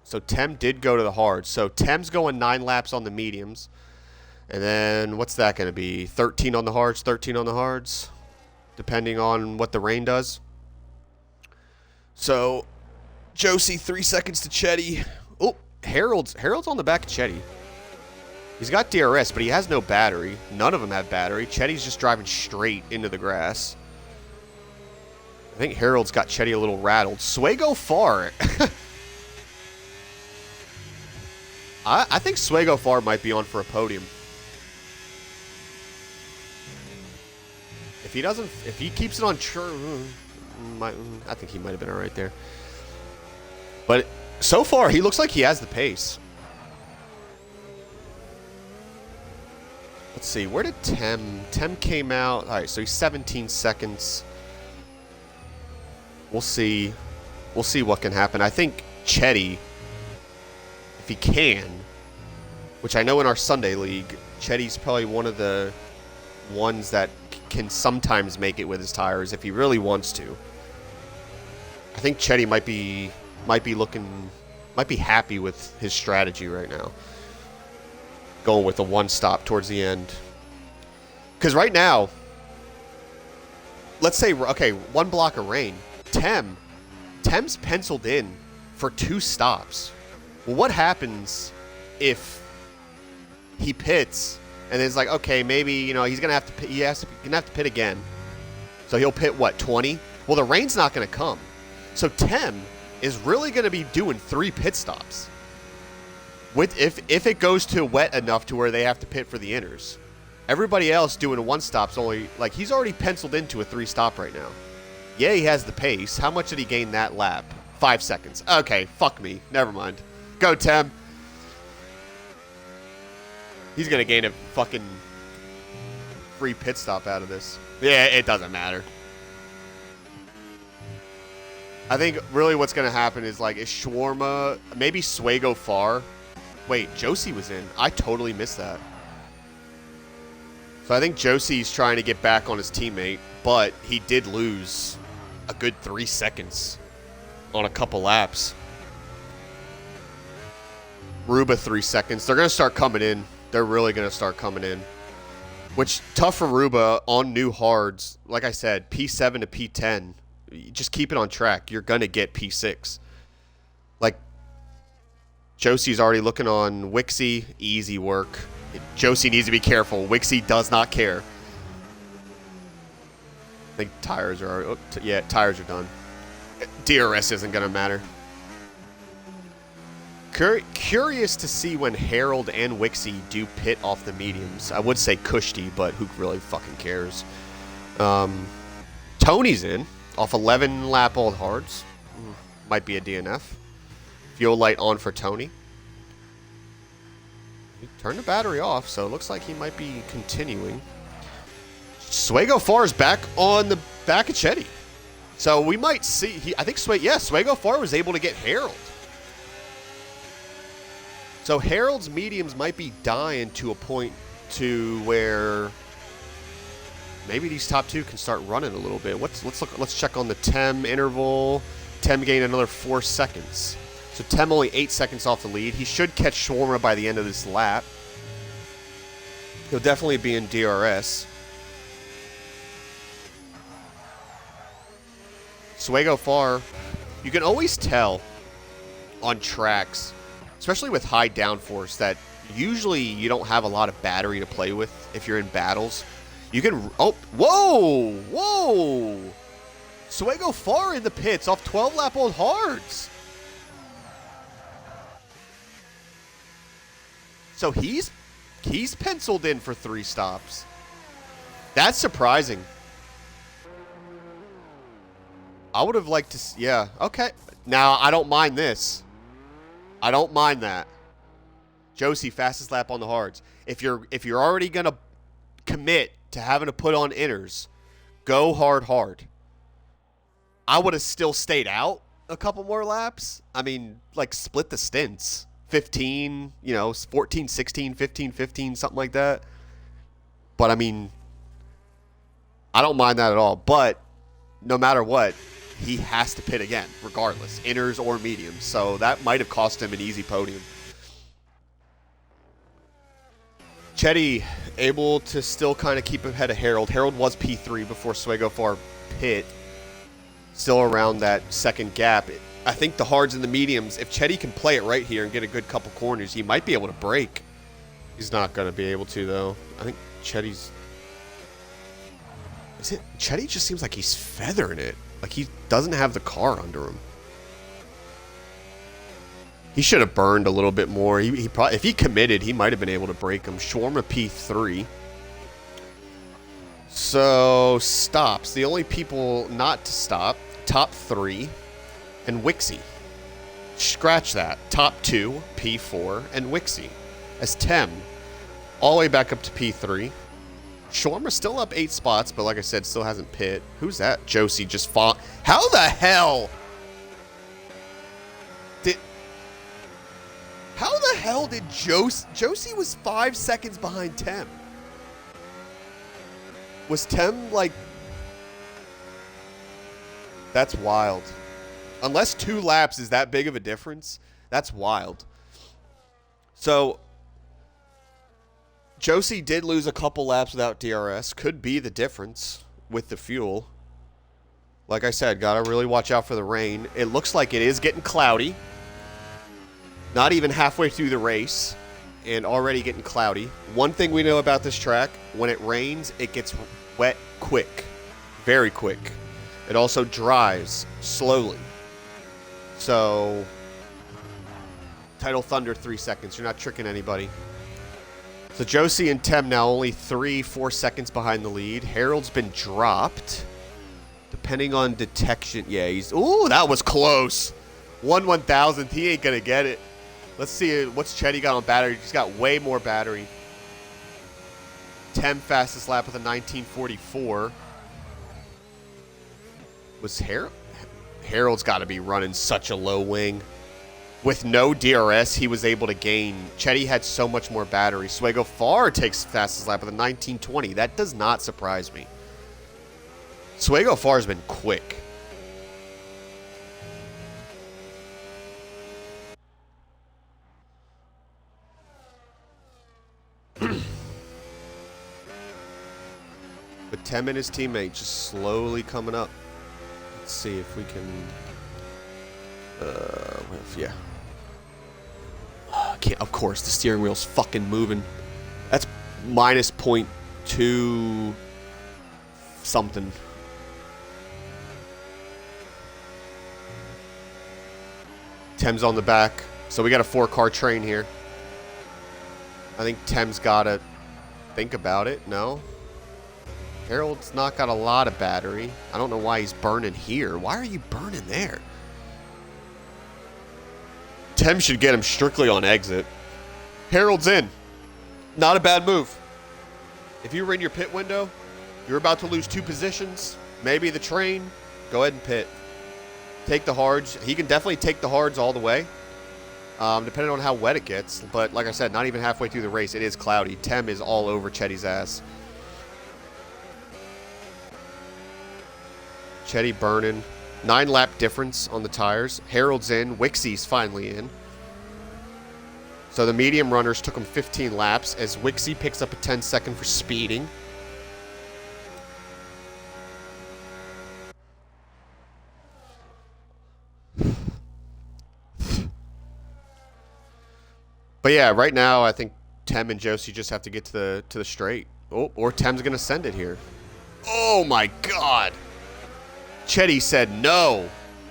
So Tem did go to the hards. So Tem's going 9 laps on the mediums. And then what's that going to be? 13 on the hards, 13 on the hards, depending on what the rain does. So Josie, 3 seconds to Chetty. Oh, Harold's on the back of Chetty. He's got DRS, but he has no battery. None of them have battery. Chetty's just driving straight into the grass. I think Harold's got Chetty a little rattled. Swego far. I think Swego far might be on for a podium. If he keeps it on I think he might have been all right there. But so far, he looks like he has the pace. Let's see, where did Tem came out? All right, so he's 17 seconds. We'll see what can happen. I think Chetty, if he can, which I know in our Sunday league, Chetty's probably one of the ones that can sometimes make it with his tires if he really wants to. I think Chetty might be happy with his strategy right now, going with a 1 stop towards the end. Because right now, let's say, okay, 1 block of rain. Tem's penciled in for 2 stops. Well, what happens if he pits and it's like, okay, maybe, you know, he's gonna have to pit again. So he'll pit what, 20? Well, the rain's not gonna come. So Tem is really gonna be doing 3 pit stops. If it goes to wet enough to where they have to pit for the inners. Everybody else doing a 1 stop's only, like, he's already penciled into a 3 stop right now. Yeah, he has the pace. How much did he gain that lap? 5 seconds. Okay, fuck me. Never mind. Go, Tem. He's going to gain a fucking free pit stop out of this. Yeah, it doesn't matter. I think really what's going to happen is, like, is Shawarma, maybe Swego far. Wait, Josie was in. I totally missed that. So I think Josie's trying to get back on his teammate, but he did lose a good 3 seconds on a couple laps. Ruba 3 seconds. They're going to start coming in. They're really going to start coming in. Which, tough for Ruba on new hards. Like I said, P7 to P10. Just keep it on track. You're going to get P6. Like, Josie's already looking on Wixie. Easy work. Josie needs to be careful. Wixie does not care. I think tires are... Oh, yeah, tires are done. DRS isn't going to matter. Curious to see when Harold and Wixie do pit off the mediums. I would say Kushti, but who really fucking cares? Tony's in off 11 lap old hards. Might be a DNF. Fuel light on for Tony. He turned the battery off, so it looks like he might be continuing. Swego Far is back on the back of Chetty. So we might see... I think Swego Far was able to get Harold. So Harold's mediums might be dying to a point to where maybe these top 2 can start running a little bit. Let's check on the Tem interval. Tem gained another 4 seconds. So Tem only 8 seconds off the lead. He should catch Shawarma by the end of this lap. He'll definitely be in DRS. Swego Far, you can always tell on tracks, especially with high downforce, that usually you don't have a lot of battery to play with if you're in battles. You can... Oh, whoa! Whoa! Swego Far in the pits off 12 lap old hards. So he's penciled in for 3 stops. That's surprising. I would have liked to... Yeah, okay. Now, I don't mind this. I don't mind that. Josie, fastest lap on the hards. If you're already going to commit to having to put on inners, go hard. I would have still stayed out a couple more laps. I mean, like, split the stints. 15, 14, 16, 15, 15, something like that. But, I mean, I don't mind that at all. But no matter what, he has to pit again, regardless, inners or mediums. So that might have cost him an easy podium. Chetty able to still kind of keep ahead of Harold. Harold was P3 before Swego Far pit. Still around that second gap. I think the hards and the mediums, if Chetty can play it right here and get a good couple corners, he might be able to break. He's not going to be able to, though. I think Chetty's... Chetty just seems like he's feathering it. Like he doesn't have the car under him. He should have burned a little bit more. He probably, if he committed, he might have been able to break him. Shawarma P3. So, stops. The only people not to stop, top 3, and Wixie. Scratch that. Top 2, P4, and Wixie. As Tem, all the way back up to P3. Shawarma still up 8 spots, but like I said, still hasn't pit. Who's that? Josie just fought. How the hell? How the hell did Josie was 5 seconds behind Tem. Was Tem like... That's wild. Unless 2 laps is that big of a difference, that's wild. So, Josie did lose a couple laps without DRS. Could be the difference with the fuel. Like I said, gotta really watch out for the rain. It looks like it is getting cloudy. Not even halfway through the race, and already getting cloudy. One thing we know about this track, when it rains, it gets wet quick. Very quick. It also dries slowly. So, Tidal Thunder 3 seconds. You're not tricking anybody. So Josie and Tem now only 3-4 seconds behind the lead. Harold's been dropped. Depending on detection. Yeah, he's... Ooh, that was close. 1/1000th. He ain't going to get it. Let's see what's Chetty got on battery. He's got way more battery. Tem fastest lap with a 1944. Was Harold's got to be running such a low wing. With no DRS, he was able to gain. Chetty had so much more battery. Swego Far takes fastest lap with a 1920. That does not surprise me. Swego Far has been quick. But Tem and his teammate just slowly coming up. Let's see if we can... yeah. Can't, of course, the steering wheel's fucking moving. That's minus 0.2 something. Tem's on the back. So we got a 4-car train here. I think Tem's got to think about it. No? Harold's not got a lot of battery. I don't know why he's burning here. Why are you burning there? Tem should get him strictly on exit. Harold's in. Not a bad move. If you were in your pit window, you're about to lose 2 positions, maybe the train, go ahead and pit. Take the hards. He can definitely take the hards all the way, depending on how wet it gets. But like I said, not even halfway through the race, it is cloudy. Tem is all over Chetty's ass. Chetty burning. 9-lap difference on the tires. Harold's in. Wixie's finally in. So the medium runners took him 15 laps as Wixie picks up a 10-second for speeding. But yeah, right now I think Tem and Josie just have to get to the straight. Oh, or Tem's gonna send it here. Oh my God! Chetty said no.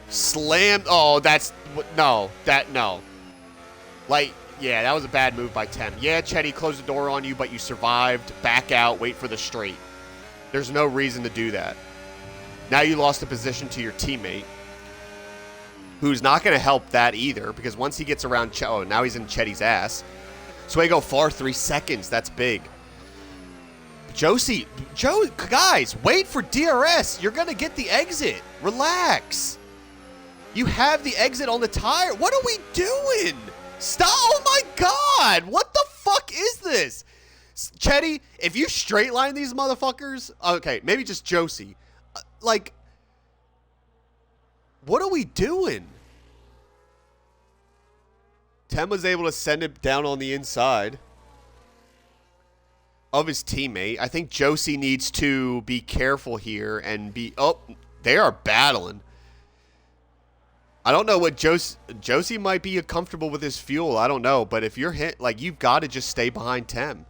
Slammed. Oh, that's no. No. Like, yeah, that was a bad move by Tem. Yeah, Chetty closed the door on you, but you survived. Back out. Wait for the straight. There's no reason to do that. Now you lost a position to your teammate, who's not going to help that either, because once he gets around, oh, now he's in Chetty's ass. Swego Far 3 seconds. That's big. Guys, wait for DRS. You're going to get the exit. Relax. You have the exit on the tire. What are we doing? Stop. Oh, my God. What the fuck is this? Chetty, if you straight line these motherfuckers, okay, maybe just Josie. Like, what are we doing? Tem was able to send it down on the inside of his teammate. I think Josie needs to be careful here and be... Oh, they are battling. I don't know what Josie might be comfortable with his fuel. I don't know. But if you're hit, like, you've got to just stay behind Tem.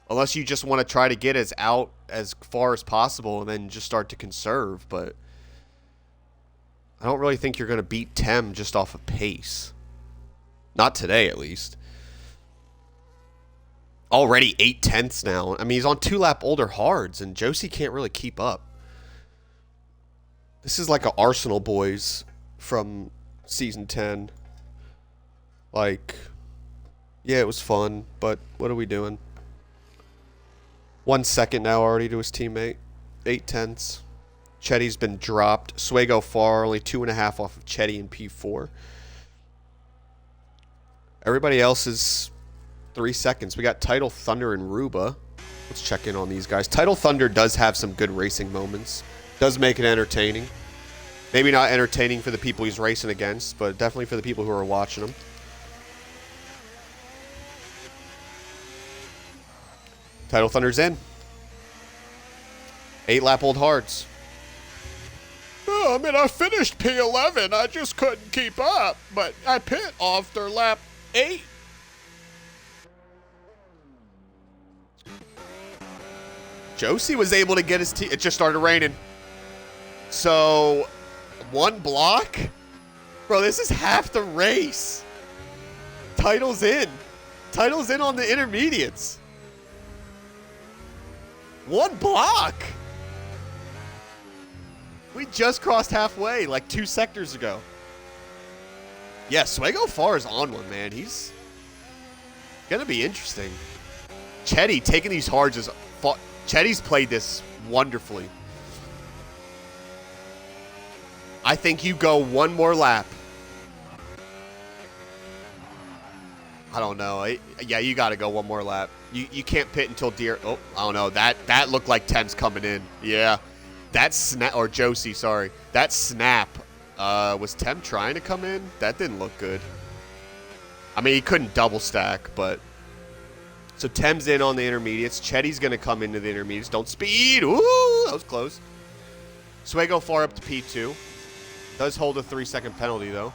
Unless you just want to try to get out as far as possible and then just start to conserve. But I don't really think you're going to beat Tem just off of pace. Not today, at least. Already 8/10 now. I mean, he's on 2-lap older hards, and Josie can't really keep up. This is like a Arsenal boys from season 10. Like, yeah, it was fun, but what are we doing? 1 second now already to his teammate. 8/10. Chetty's been dropped. Swego far, only 2.5 off of Chetty in P4. Everybody else is 3 seconds. We got Tidal Thunder and Ruba. Let's check in on these guys. Tidal Thunder does have some good racing moments. Does make it entertaining. Maybe not entertaining for the people he's racing against, but definitely for the people who are watching him. Tidal Thunder's in. 8-lap old hards. Oh, I mean, I finished P11. I just couldn't keep up, but I pit after lap 8. Josie was able to get his team. It just started raining. So, 1 block? Bro, this is half the race. Title's in. Title's in on the intermediates. 1 block? We just crossed halfway like 2 sectors ago. Yeah, Swego Far is on one, man. He's gonna be interesting. Chetty taking these hards is... Chetty's played this wonderfully. I think you go 1 more lap. I don't know. Yeah, you got to go 1 more lap. You can't pit until Oh, I don't know. That looked like Tem's coming in. Yeah. That snap... Or Josie, sorry. That snap. Was Tem trying to come in? That didn't look good. I mean, he couldn't double stack, but... So Tem's in on the intermediates. Chetty's going to come into the intermediates. Don't speed. Ooh, that was close. Swego Far up to P2. Does hold a 3-second penalty, though.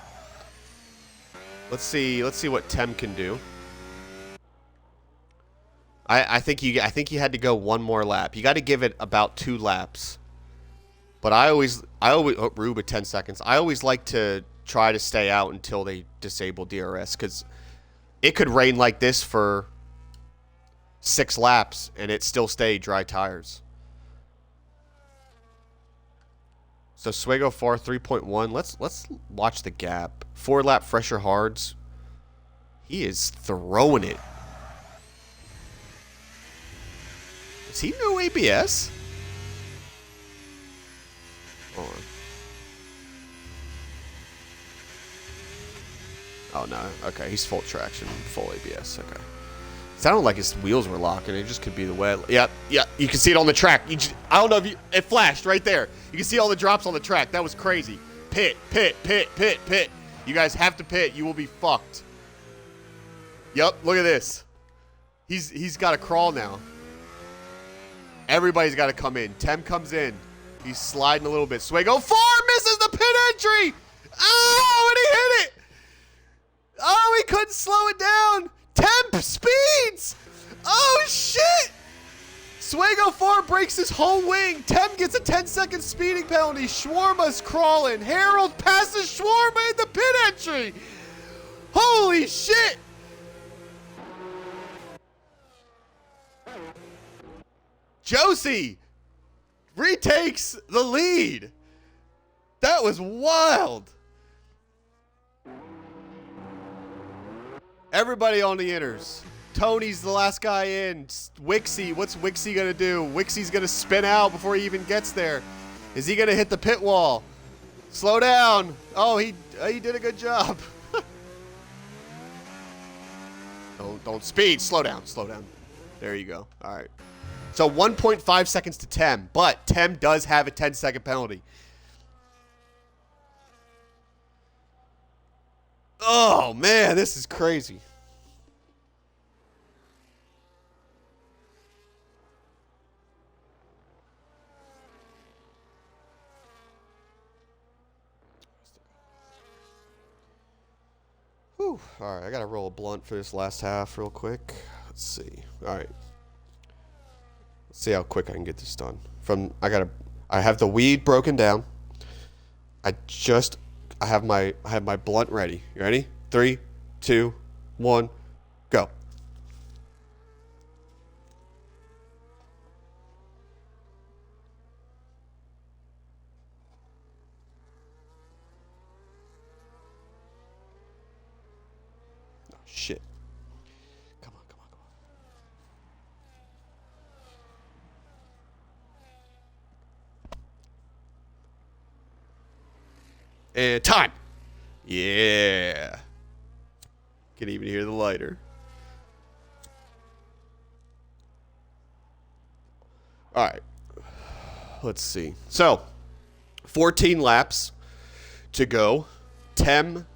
Let's see what Tem can do. I think you had to go 1 more lap. You got to give it about 2 laps. But I always oh, Rube at 10 seconds. I always like to try to stay out until they disable DRS, because it could rain like this for 6 laps and it still stay dry tires. So Swego Far 3.1. Let's watch the gap. 4-lap fresher hards. He is throwing it. Is he no ABS? Hold on. Oh no. Okay, he's full traction, full ABS. Okay. Sounded like his wheels were locking. It just could be the way. Yeah. You can see it on the track. I don't know if it flashed right there. You can see all the drops on the track. That was crazy. Pit. You guys have to pit. You will be fucked. Yep. Look at this. He's got to crawl now. Everybody's got to come in. Tem comes in. He's sliding a little bit. Swego Far misses the pit entry. Oh, and he hit it. Oh, he couldn't slow it down. Tem speeds! Oh, shit! Swego Far breaks his whole wing. Tem gets a 10-second speeding penalty. Shawarma's crawling. Harold passes Shawarma in the pit entry. Holy shit! Josie retakes the lead. That was wild. Everybody on the inners. Tony's the last guy in. Wixie, what's Wixie gonna do? Wixie's gonna spin out before he even gets there. Is he gonna hit the pit wall? Slow down. Oh, he did a good job. Don't speed. Slow down. Slow down. There you go. All right. So 1.5 seconds to Tem, but Tem does have a 10-second penalty. Oh, man, this is crazy. Whew. All right, I got to roll a blunt for this last half real quick. Let's see. All right. Let's see how quick I can get this done. I have the weed broken down. I have my blunt ready. You ready? 3, 2, 1, go. Oh, shit. Come on, come on, come on. And time. Yeah. Can even hear the lighter. All right. Let's see. So, 14 laps to go. Tem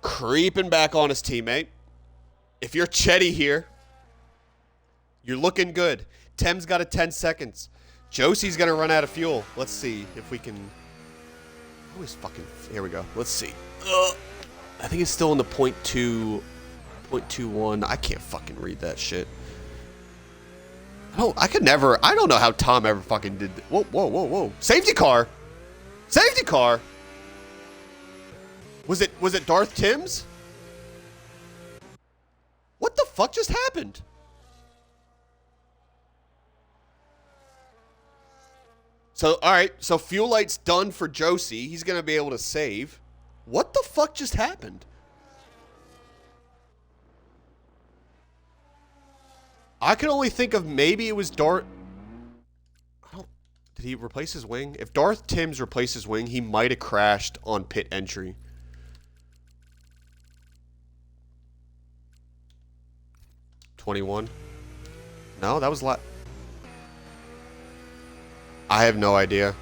creeping back on his teammate. If you're Chetty here, you're looking good. Tem's got a 10 seconds. Josie's going to run out of fuel. Let's see if we can... Always fucking... Here we go. Let's see. I think it's still in the 0.21. I can't fucking read that shit. I don't know how Tom ever fucking did... Whoa, whoa, whoa, whoa. Safety car! Safety car! Was it Darth Tim's? What the fuck just happened? So, alright, so fuel light's done for Josie. He's gonna be able to save. What the fuck just happened? I can only think of maybe it was Darth... Did he replace his wing? If Darth Tim's replaced his wing, he might have crashed on pit entry. $21. No, that was I have no idea.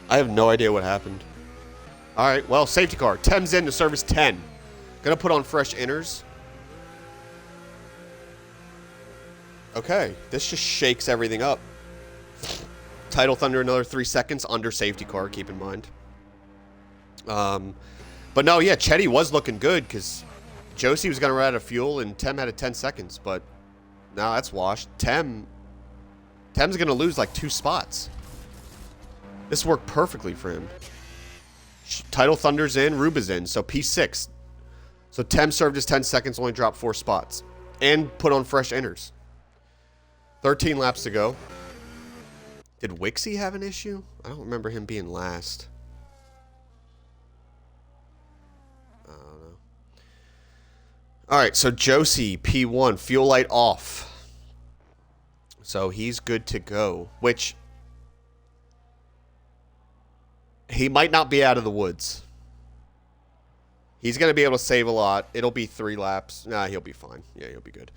I have no idea what happened. Alright, well, safety car. Tem's in to service 10. Gonna put on fresh inners. Okay, this just shakes everything up. Tidal Thunder another 3 seconds under safety car, keep in mind. But no, yeah, Chetty was looking good because Josie was gonna run out of fuel and Tem had a 10 seconds, but now that's washed. Tem's gonna lose like 2 spots. This worked perfectly for him. Tidal Thunder's in, Ruba's in, so P6. So Tem served his 10 seconds, only dropped 4 spots. And put on fresh inners. 13 laps to go. Did Wixie have an issue? I don't remember him being last. I don't know. Alright, so Josie, P1, fuel light off. So he's good to go, which he might not be out of the woods. He's going to be able to save a lot. It'll be 3 laps. Nah, he'll be fine. Yeah, he'll be good.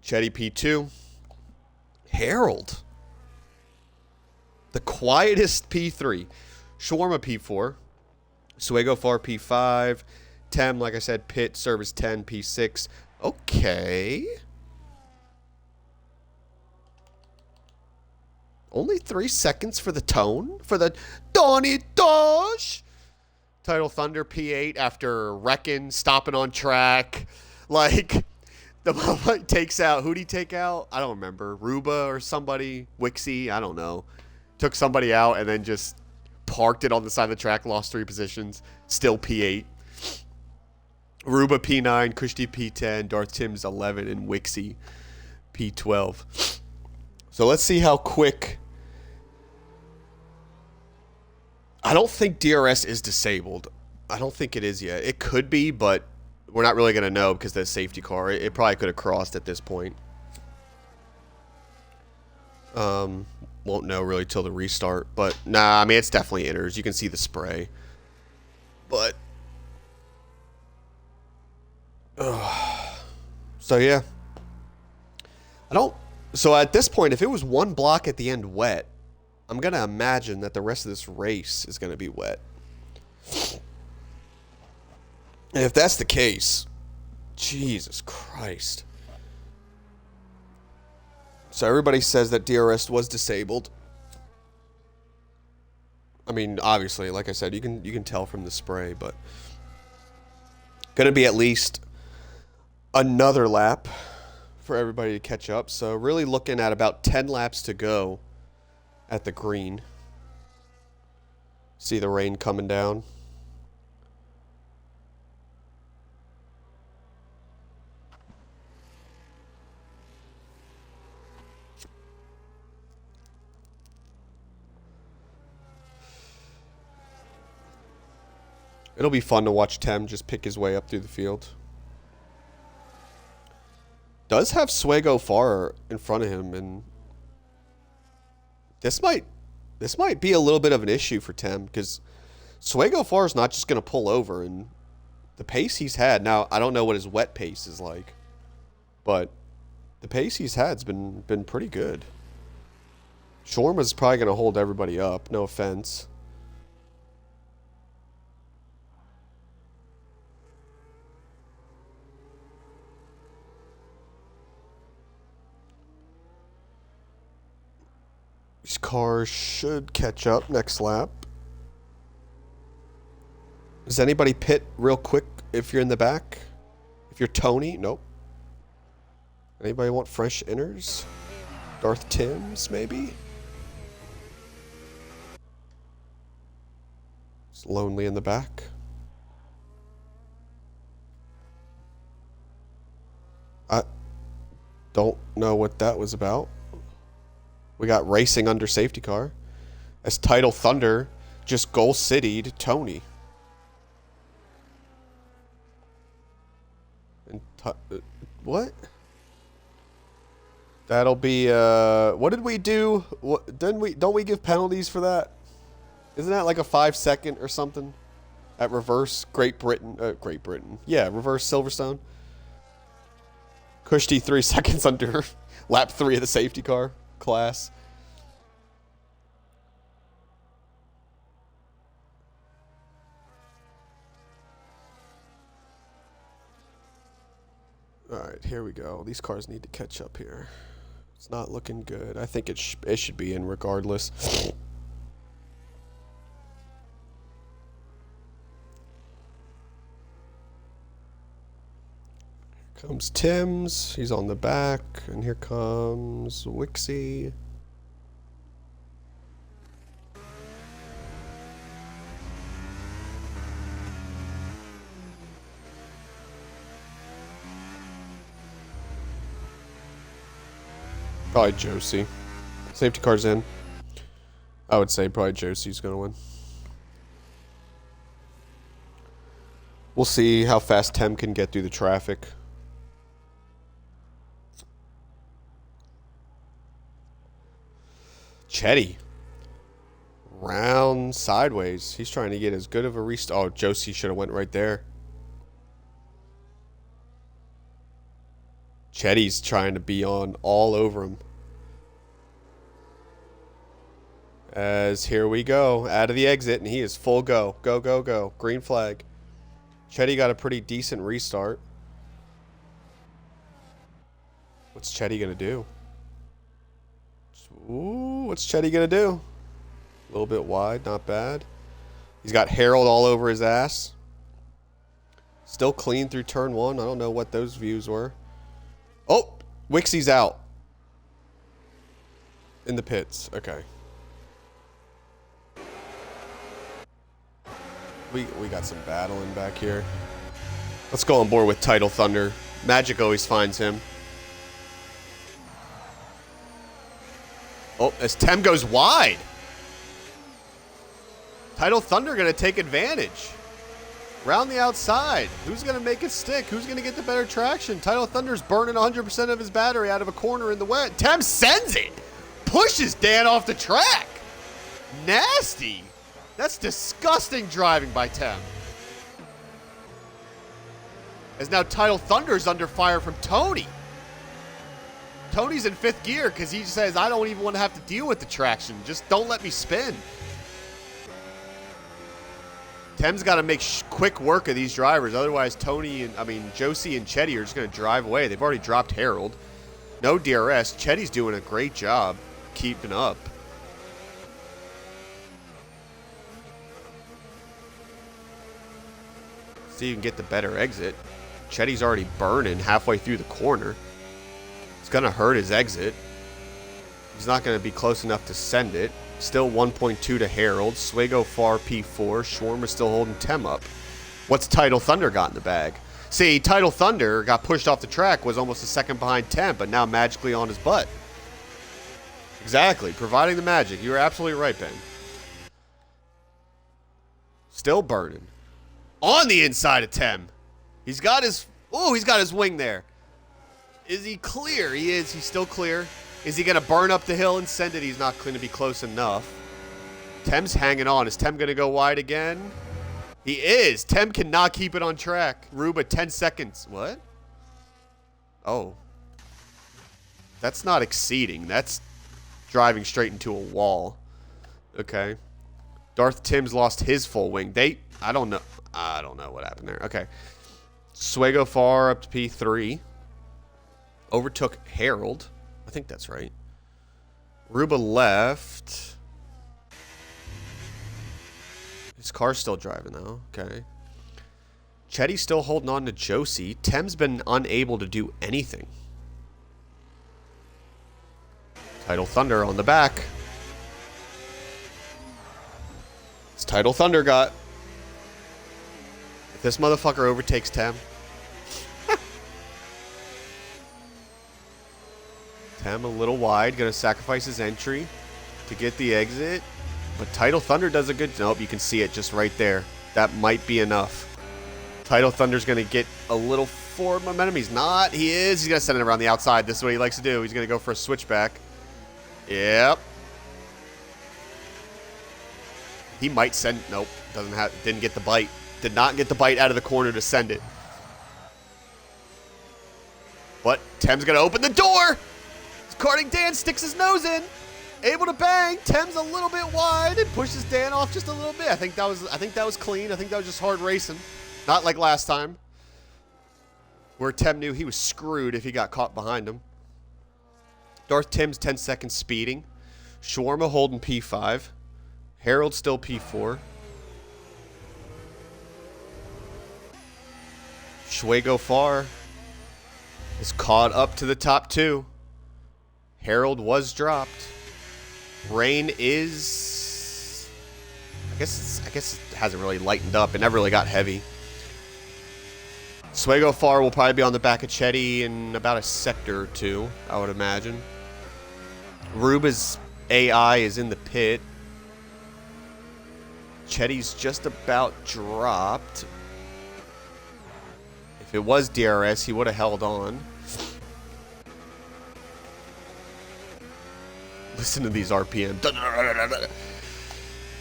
Chetty P2. Harold. The quietest P3. Shawarma P4. Suego Far P5. Tem, like I said, Pit, Service 10, P6. Okay. Only 3 seconds for the tone? For the Donnie Dosh? Tidal Thunder P8 after wrecking, stopping on track. Like, the moment takes out, who'd he take out? I don't remember. Ruba or somebody? Wixie? I don't know. Took somebody out and then just parked it on the side of the track, lost 3 positions. Still P8. Ruba P9, Kushti P10, Darth Tim's 11, and Wixie P12. So let's see how quick... I don't think DRS is disabled. I don't think it is yet. It could be, but we're not really going to know because the safety car, it probably could have crossed at this point. Won't know really till the restart, but nah, I mean, it's definitely inners. You can see the spray, but so yeah, so at this point, if it was one block at the end wet, I'm gonna imagine that the rest of this race is gonna be wet. And if that's the case, Jesus Christ. So everybody says that DRS was disabled. I mean, obviously, like I said, you can tell from the spray, but gonna be at least another lap for everybody to catch up. So really looking at about 10 laps to go at the green. See the rain coming down. It'll be fun to watch Tem just pick his way up through the field. Does have Swego far in front of him, and this might be a little bit of an issue for Tem, because Swego far is not just going to pull over, and the pace he's had, now I don't know what his wet pace is like, but the pace he's had's been pretty good. Shorma's probably going to hold everybody up, no offense. These cars should catch up next lap. Does anybody pit real quick if you're in the back? If you're Tony? Nope. Anybody want fresh inners? Darth Timms, maybe? It's lonely in the back. I don't know what that was about. We got racing under safety car. As Title Thunder just goal city'd Tony. And what? That'll be what did we do? What don't we give penalties for that? Isn't that like a 5-second or something? At reverse Great Britain. Yeah, reverse Silverstone. Kushti 3 seconds under lap 3 of the safety car class. All right, here we go. These cars need to catch up here. It's not looking good. I think it should be in regardless. Here comes Timms. He's on the back. And here comes Wixie. Probably Josie. Safety car's in. I would say probably Josie's going to win. We'll see how fast Tem can get through the traffic. Chetty. Round sideways. He's trying to get as good of a restart. Oh, Josie should have went right there. Chetty's trying to be on all over him. As here we go. Out of the exit, and he is full go. Go, go, go. Green flag. Chetty got a pretty decent restart. What's Chetty going to do? Ooh, what's Chetty going to do? A little bit wide, not bad. He's got Harold all over his ass. Still clean through turn 1. I don't know what those views were. Oh, Wixie's out. In the pits. Okay. We got some battling back here. Let's go on board with Title Thunder. Magic always finds him. Oh, as Tem goes wide. Title Thunder going to take advantage. Round the outside. Who's going to make it stick? Who's going to get the better traction? Title Thunder's burning 100% of his battery out of a corner in the wet. Tem sends it. Pushes Dan off the track. Nasty. That's disgusting driving by Tem. As now Title Thunder's under fire from Tony. Tony's in 5th gear because he says, I don't even want to have to deal with the traction. Just don't let me spin. Tem's got to make quick work of these drivers. Otherwise, Josie and Chetty are just going to drive away. They've already dropped Harold. No DRS. Chetty's doing a great job keeping up. See if you can get the better exit. Chetty's already burning halfway through the corner. It's going to hurt his exit. He's not going to be close enough to send it. Still 1.2 to Harold. Swego far P4. Schwarm is still holding Tem up. What's Title Thunder got in the bag? See, Title Thunder got pushed off the track, was almost a second behind Tem, but now magically on his butt. Exactly. Providing the magic. You were absolutely right, Ben. Still burning. On the inside of Tem. He's got his wing there. Is he clear? He is. He's still clear. Is he going to burn up the hill and send it? He's not going to be close enough. Tem's hanging on. Is Tem going to go wide again? He is. Tem cannot keep it on track. Ruba, 10 seconds. What? Oh. That's not exceeding. That's driving straight into a wall. Okay. Darth Tim's lost his full wing. I don't know. I don't know what happened there. Okay. Swego far up to P3. Overtook Harold. I think that's right. Ruba left. His car's still driving, though. Okay. Chetty's still holding on to Josie. Tem's been unable to do anything. Title Thunder on the back. It's Title Thunder got. If this motherfucker overtakes Tem. Tem a little wide, gonna sacrifice his entry to get the exit. But Title Thunder does a good... Nope, you can see it just right there. That might be enough. Title Thunder's gonna get a little forward momentum. He's not. He is. He's gonna send it around the outside. This is what he likes to do. He's gonna go for a switchback. Yep. He might send... Nope. Didn't get the bite. Did not get the bite out of the corner to send it. But Tem's gonna open the door! Karting Dan sticks his nose in, able to bang. Tem's a little bit wide and pushes Dan off just a little bit. I think that was clean. I think that was just hard racing, not like last time, where Tem knew he was screwed if he got caught behind him. Darth Tim's 10 seconds speeding. Shawarma holding P5. Harold still P4. Schwego Far is caught up to the top 2. Harold was dropped. Rain is... I guess it hasn't really lightened up. It never really got heavy. Swego Far will probably be on the back of Chetty in about a sector or two, I would imagine. Ruba's AI is in the pit. Chetty's just about dropped. If it was DRS, he would have held on. Listen to these RPM.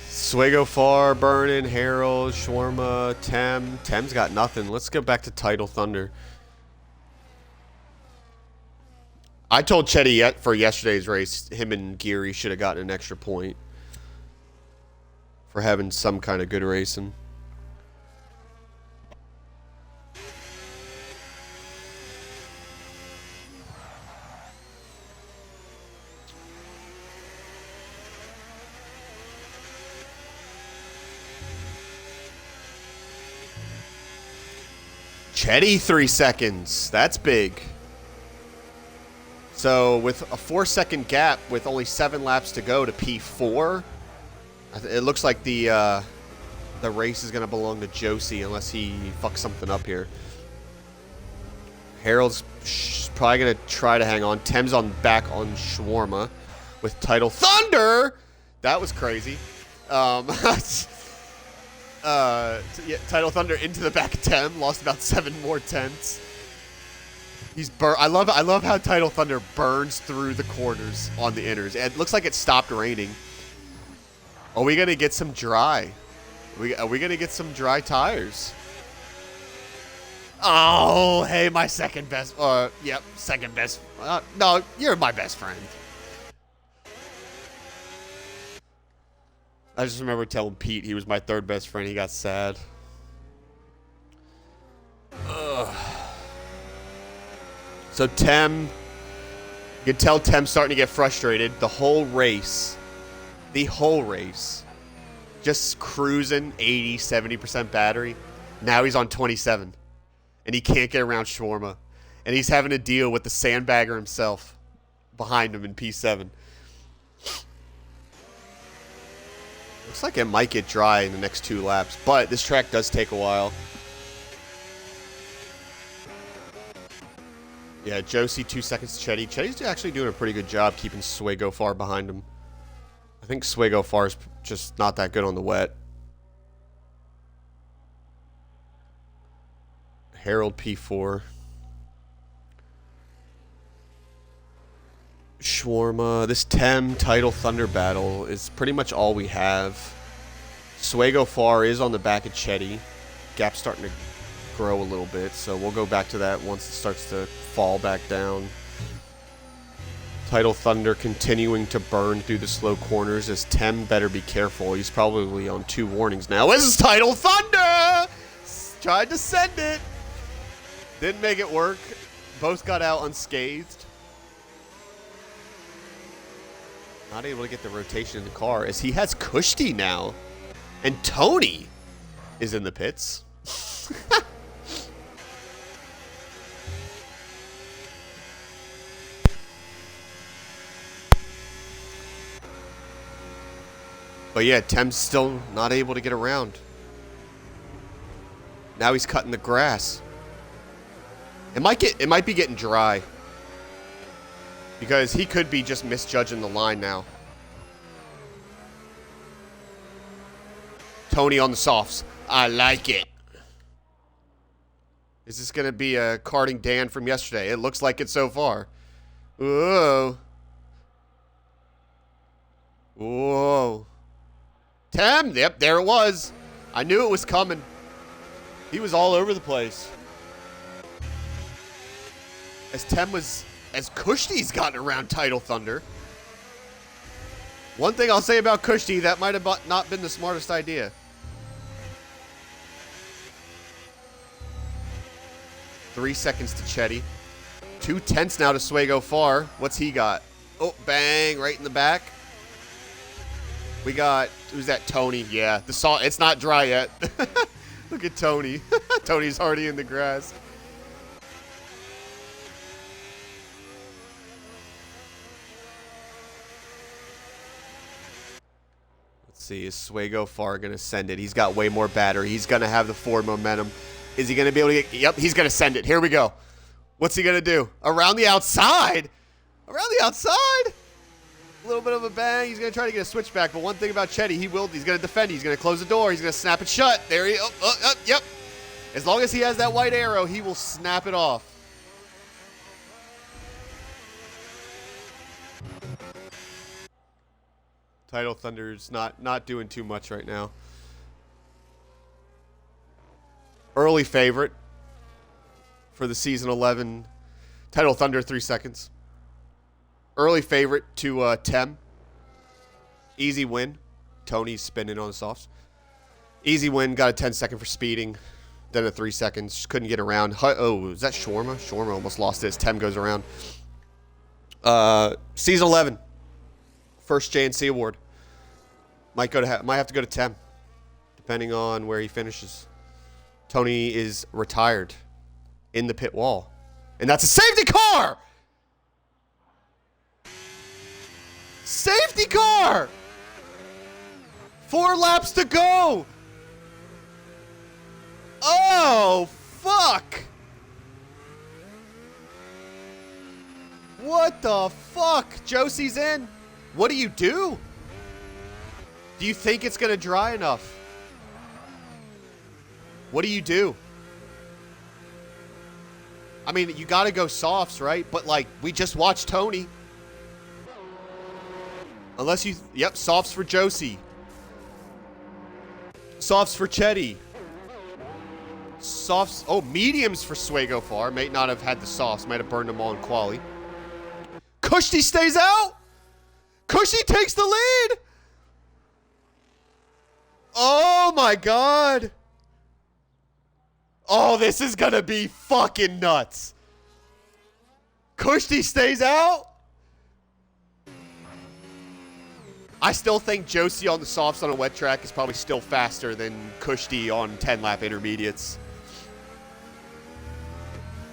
Swego Far, burning, Harold, Shawarma, Tem. Tem's got nothing. Let's go back to Title Thunder. I told Chetty for yesterday's race, him and Geary should have gotten an extra point for having some kind of good racing. Chetty 3 seconds. That's big. So with a 4-second gap with only 7 laps to go to P4, it looks like the race is going to belong to Josie unless he fucks something up here. Harold's probably going to try to hang on. Tem's on back on Shawarma with Title Thunder. That was crazy. Yeah, Title Thunder into the back of Tem. Lost about 7 more tenths. He's I love how Title Thunder burns through the corners on the inners. It looks like it stopped raining. Are we gonna get some dry? Are we gonna get some dry tires? Oh, hey, my second best. Yep, second best. No, you're my best friend. I just remember telling Pete he was my third best friend. He got sad. Ugh. So Tem, you can tell Tem's starting to get frustrated. The whole race, just cruising 80, 70% battery. Now he's on 27, and he can't get around Shawarma. And he's having to deal with the sandbagger himself behind him in P7. Looks like it might get dry in the next 2 laps, but this track does take a while. Yeah, Josie 2 seconds to Chetty. Chetty's actually doing a pretty good job keeping Swego far behind him. I think Swego far is just not that good on the wet. Harold P4. Shawarma. This Tem Title Thunder battle is pretty much all we have. Swego far is on the back of Chetty. Gap's starting to grow a little bit, so we'll go back to that once it starts to fall back down. Title Thunder continuing to burn through the slow corners as Tem better be careful. He's probably on 2 warnings now. This is Title Thunder! Tried to send it. Didn't make it work. Both got out unscathed. Not able to get the rotation in the car as he has Kushti now. And Tony is in the pits. But yeah, Tem's still not able to get around. Now he's cutting the grass. It might be getting dry. Because he could be just misjudging the line now. Tony on the softs. I like it. Is this going to be a karting Dan from yesterday? It looks like it so far. Whoa. Whoa. Tem! Yep, there it was. I knew it was coming. He was all over the place. As Kushti's gotten around Title Thunder. One thing I'll say about Kushti, that might have not been the smartest idea. Three seconds to Chetty. 2 tenths now to Swego far. What's he got? Oh, bang, right in the back. We got, who's that? Tony. Yeah, it's not dry yet. Look at Tony. Tony's already in the grass. Let's see, is Swego far going to send it? He's got way more battery. He's going to have the forward momentum. Is he going to be able to get, yep, he's going to send it. Here we go. What's he going to do? Around the outside? Around the outside? A little bit of a bang. He's going to try to get a switchback, but one thing about Chetty, he's going to defend. He's going to close the door. He's going to snap it shut. There he, yep. As long as he has that white arrow, he will snap it off. Title Thunder's not doing too much right now. Early favorite for the Season 11 Title Thunder, 3 seconds. Early favorite to Tem. Easy win. Tony's spinning on the softs. Easy win. Got a 10-second for speeding. Then a 3 seconds. Just couldn't get around. Oh, is that Shawarma? Shawarma almost lost this. Tem goes around. Season 11. First JNC award. Might have to go to Tem, depending on where he finishes. Tony is retired in the pit wall. And that's a safety car! Safety car! 4 laps to go! Oh, fuck! What the fuck? Josie's in. What do you do? Do you think it's going to dry enough? What do you do? I mean, you got to go softs, right? But, like, we just watched Tony. Unless you... Yep, softs for Josie. Softs for Chetty. Softs... Oh, mediums for Swego Far. May not have had the softs. Might have burned them all in quali. Kushti stays out. Kushti takes the lead. Oh, my God. Oh, this is going to be fucking nuts. Kushti stays out. I still think Josie on the softs on a wet track is probably still faster than Kushti on 10-lap intermediates.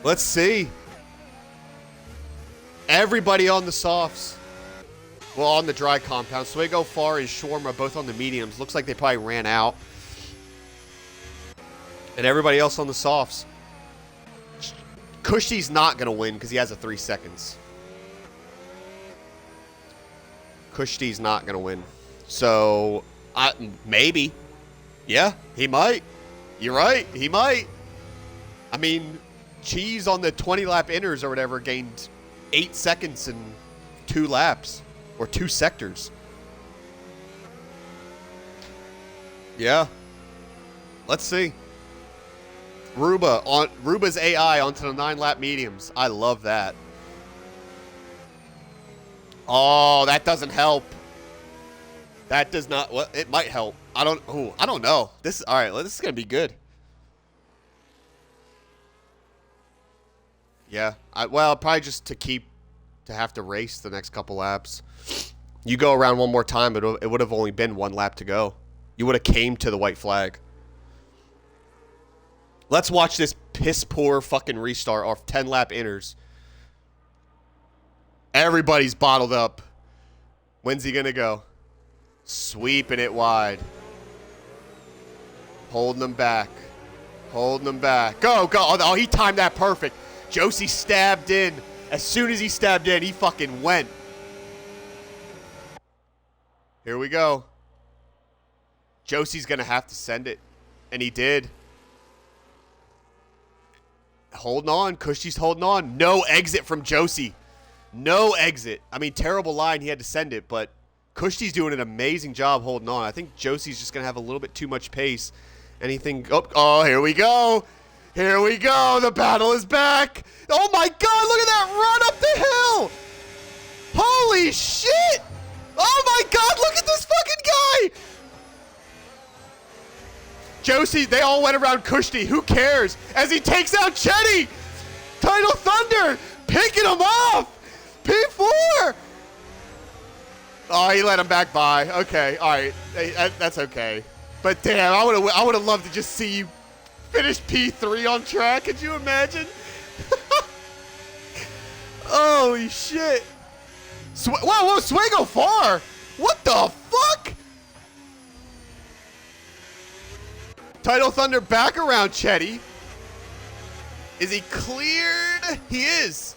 Let's see. Everybody on the softs. Well, on the dry compound. Swego Far and Shawarma both on the mediums. Looks like they probably ran out. And everybody else on the softs. Kushti's not going to win because he has a 3 seconds. Kushti's not going to win. So, maybe. Yeah, he might. You're right. He might. I mean, Cheese on the 20-lap inners or whatever gained 8 seconds in 2 laps. Or 2 sectors. Yeah. Let's see. Ruba's AI onto the 9-lap mediums. I love that. Oh, that doesn't help. That does not. Well, it might help. I don't know. This is all right. This is gonna be good. Yeah. Well, probably just to have to race the next couple laps. You go around one more time, it would have only been 1 lap to go. You would have came to the white flag. Let's watch this piss poor fucking restart off 10-lap inners. Everybody's bottled up. When's he gonna go? Sweeping it wide. Holding them back. Holding them back. Go, go. Oh, he timed that perfect. Josie stabbed in. As soon as he stabbed in, he fucking went. Here we go. Josie's gonna have to send it. And he did. Holding on. Kushti's holding on. No exit from Josie. No exit. I mean, terrible line. He had to send it, but Kushti's doing an amazing job holding on. I think Josie's just going to have a little bit too much pace. Anything... Oh, here we go. Here we go. The battle is back. Oh, my God. Look at that run up the hill. Holy shit. Oh, my God. Look at this fucking guy. Josie, they all went around Kushti. Who cares? As he takes out Chetty. Tidal Thunder picking him off. P4! Oh, he let him back by. Okay, all right. That's okay. But damn, I would have loved to just see you finish P3 on track. Could you imagine? Holy shit. Whoa, Swego Far. What the fuck? Tidal Thunder back around Chetty. Is he cleared? He is.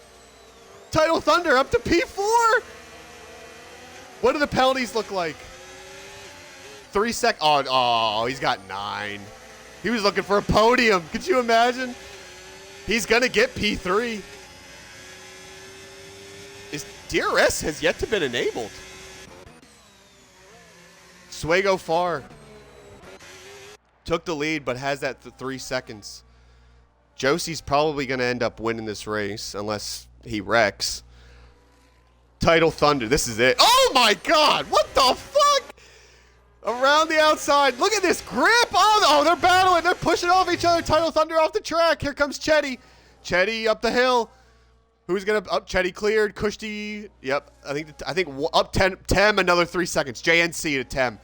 Tidal Thunder up to P4. What do the penalties look like? 3 seconds. Oh, he's got 9. He was looking for a podium. Could you imagine? He's going to get P3. DRS has yet to been enabled. Swego Far took the lead, but has that 3 seconds. Josie's probably going to end up winning this race unless he wrecks. Tidal Thunder. This is it. Oh, my God. What the fuck? Around the outside. Look at this grip. Oh, they're battling. They're pushing off each other. Tidal Thunder off the track. Here comes Chetty. Chetty up the hill. Who's going to... Up Chetty cleared. Kushti. Yep. I think up Tem, another 3 seconds. JNC to Tem.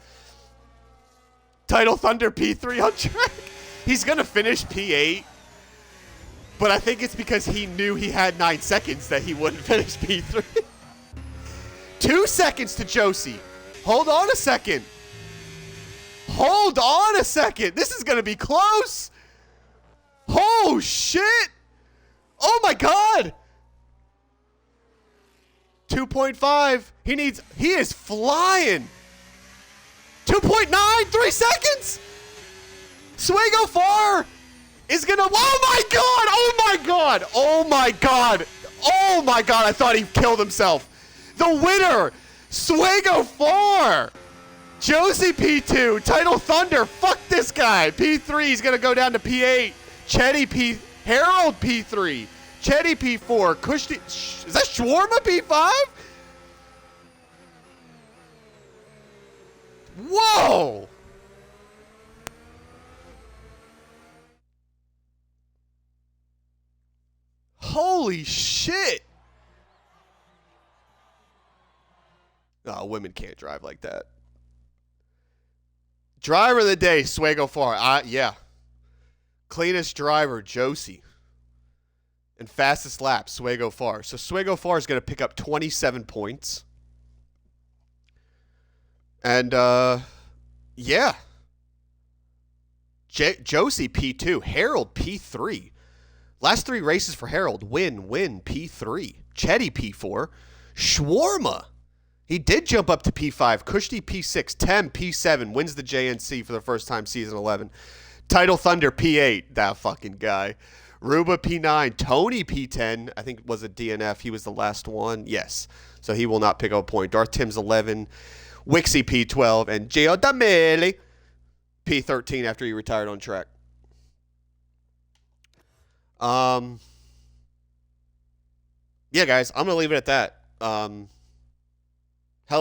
Tidal Thunder P3 on track. He's going to finish P8. But I think it's because he knew he had 9 seconds that he wouldn't finish P3. 2 seconds to Josie. Hold on a second. Hold on a second. This is going to be close. Oh, shit. Oh, my God. 2.5. He is flying. 2.9, 3 seconds. Swego 4 is gonna. Oh my god! Oh my god! Oh my god! Oh my god! I thought he killed himself. The winner, Swego 4. Josie P2, Title Thunder. Fuck this guy. P3 is gonna go down to P8. Chetty P. Harold P3. Chetty P4. Kushti. Is that Shawarma P5? Whoa! Holy shit! Oh, women can't drive like that. Driver of the day, Swego 4. Yeah. Cleanest driver, Josie. And fastest lap, Swego 4. So Swego 4 is going to pick up 27 points. And, yeah. Josie P2. Harold P3. Last 3 races for Harold. Win, P3. Chetty P4. Shawarma. He did jump up to P5. Kushti P6. Tem P7. Wins the JNC for the first time season 11. Title Thunder P8. That fucking guy. Ruba P9. Tony P10. I think it was a DNF. He was the last one. Yes. So he will not pick up a point. Darth Tim's 11. Wixie P12. And Gio D'Amelio P13 after he retired on track. Yeah, guys. I'm going to leave it at that. Hell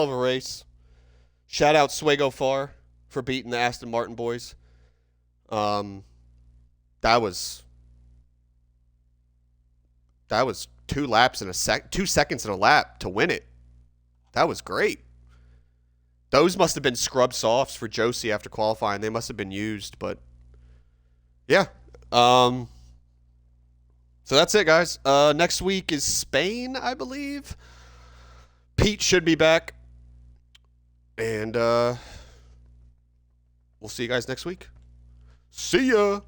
of a race. Shout out Swego 4 for beating the Aston Martin boys. That was 2 laps in a 2 seconds in a lap to win it. That was great. Those must have been scrub softs for Josie after qualifying. They must have been used, but yeah. So that's it, guys. Next week is Spain, I believe. Pete should be back. And we'll see you guys next week. See ya.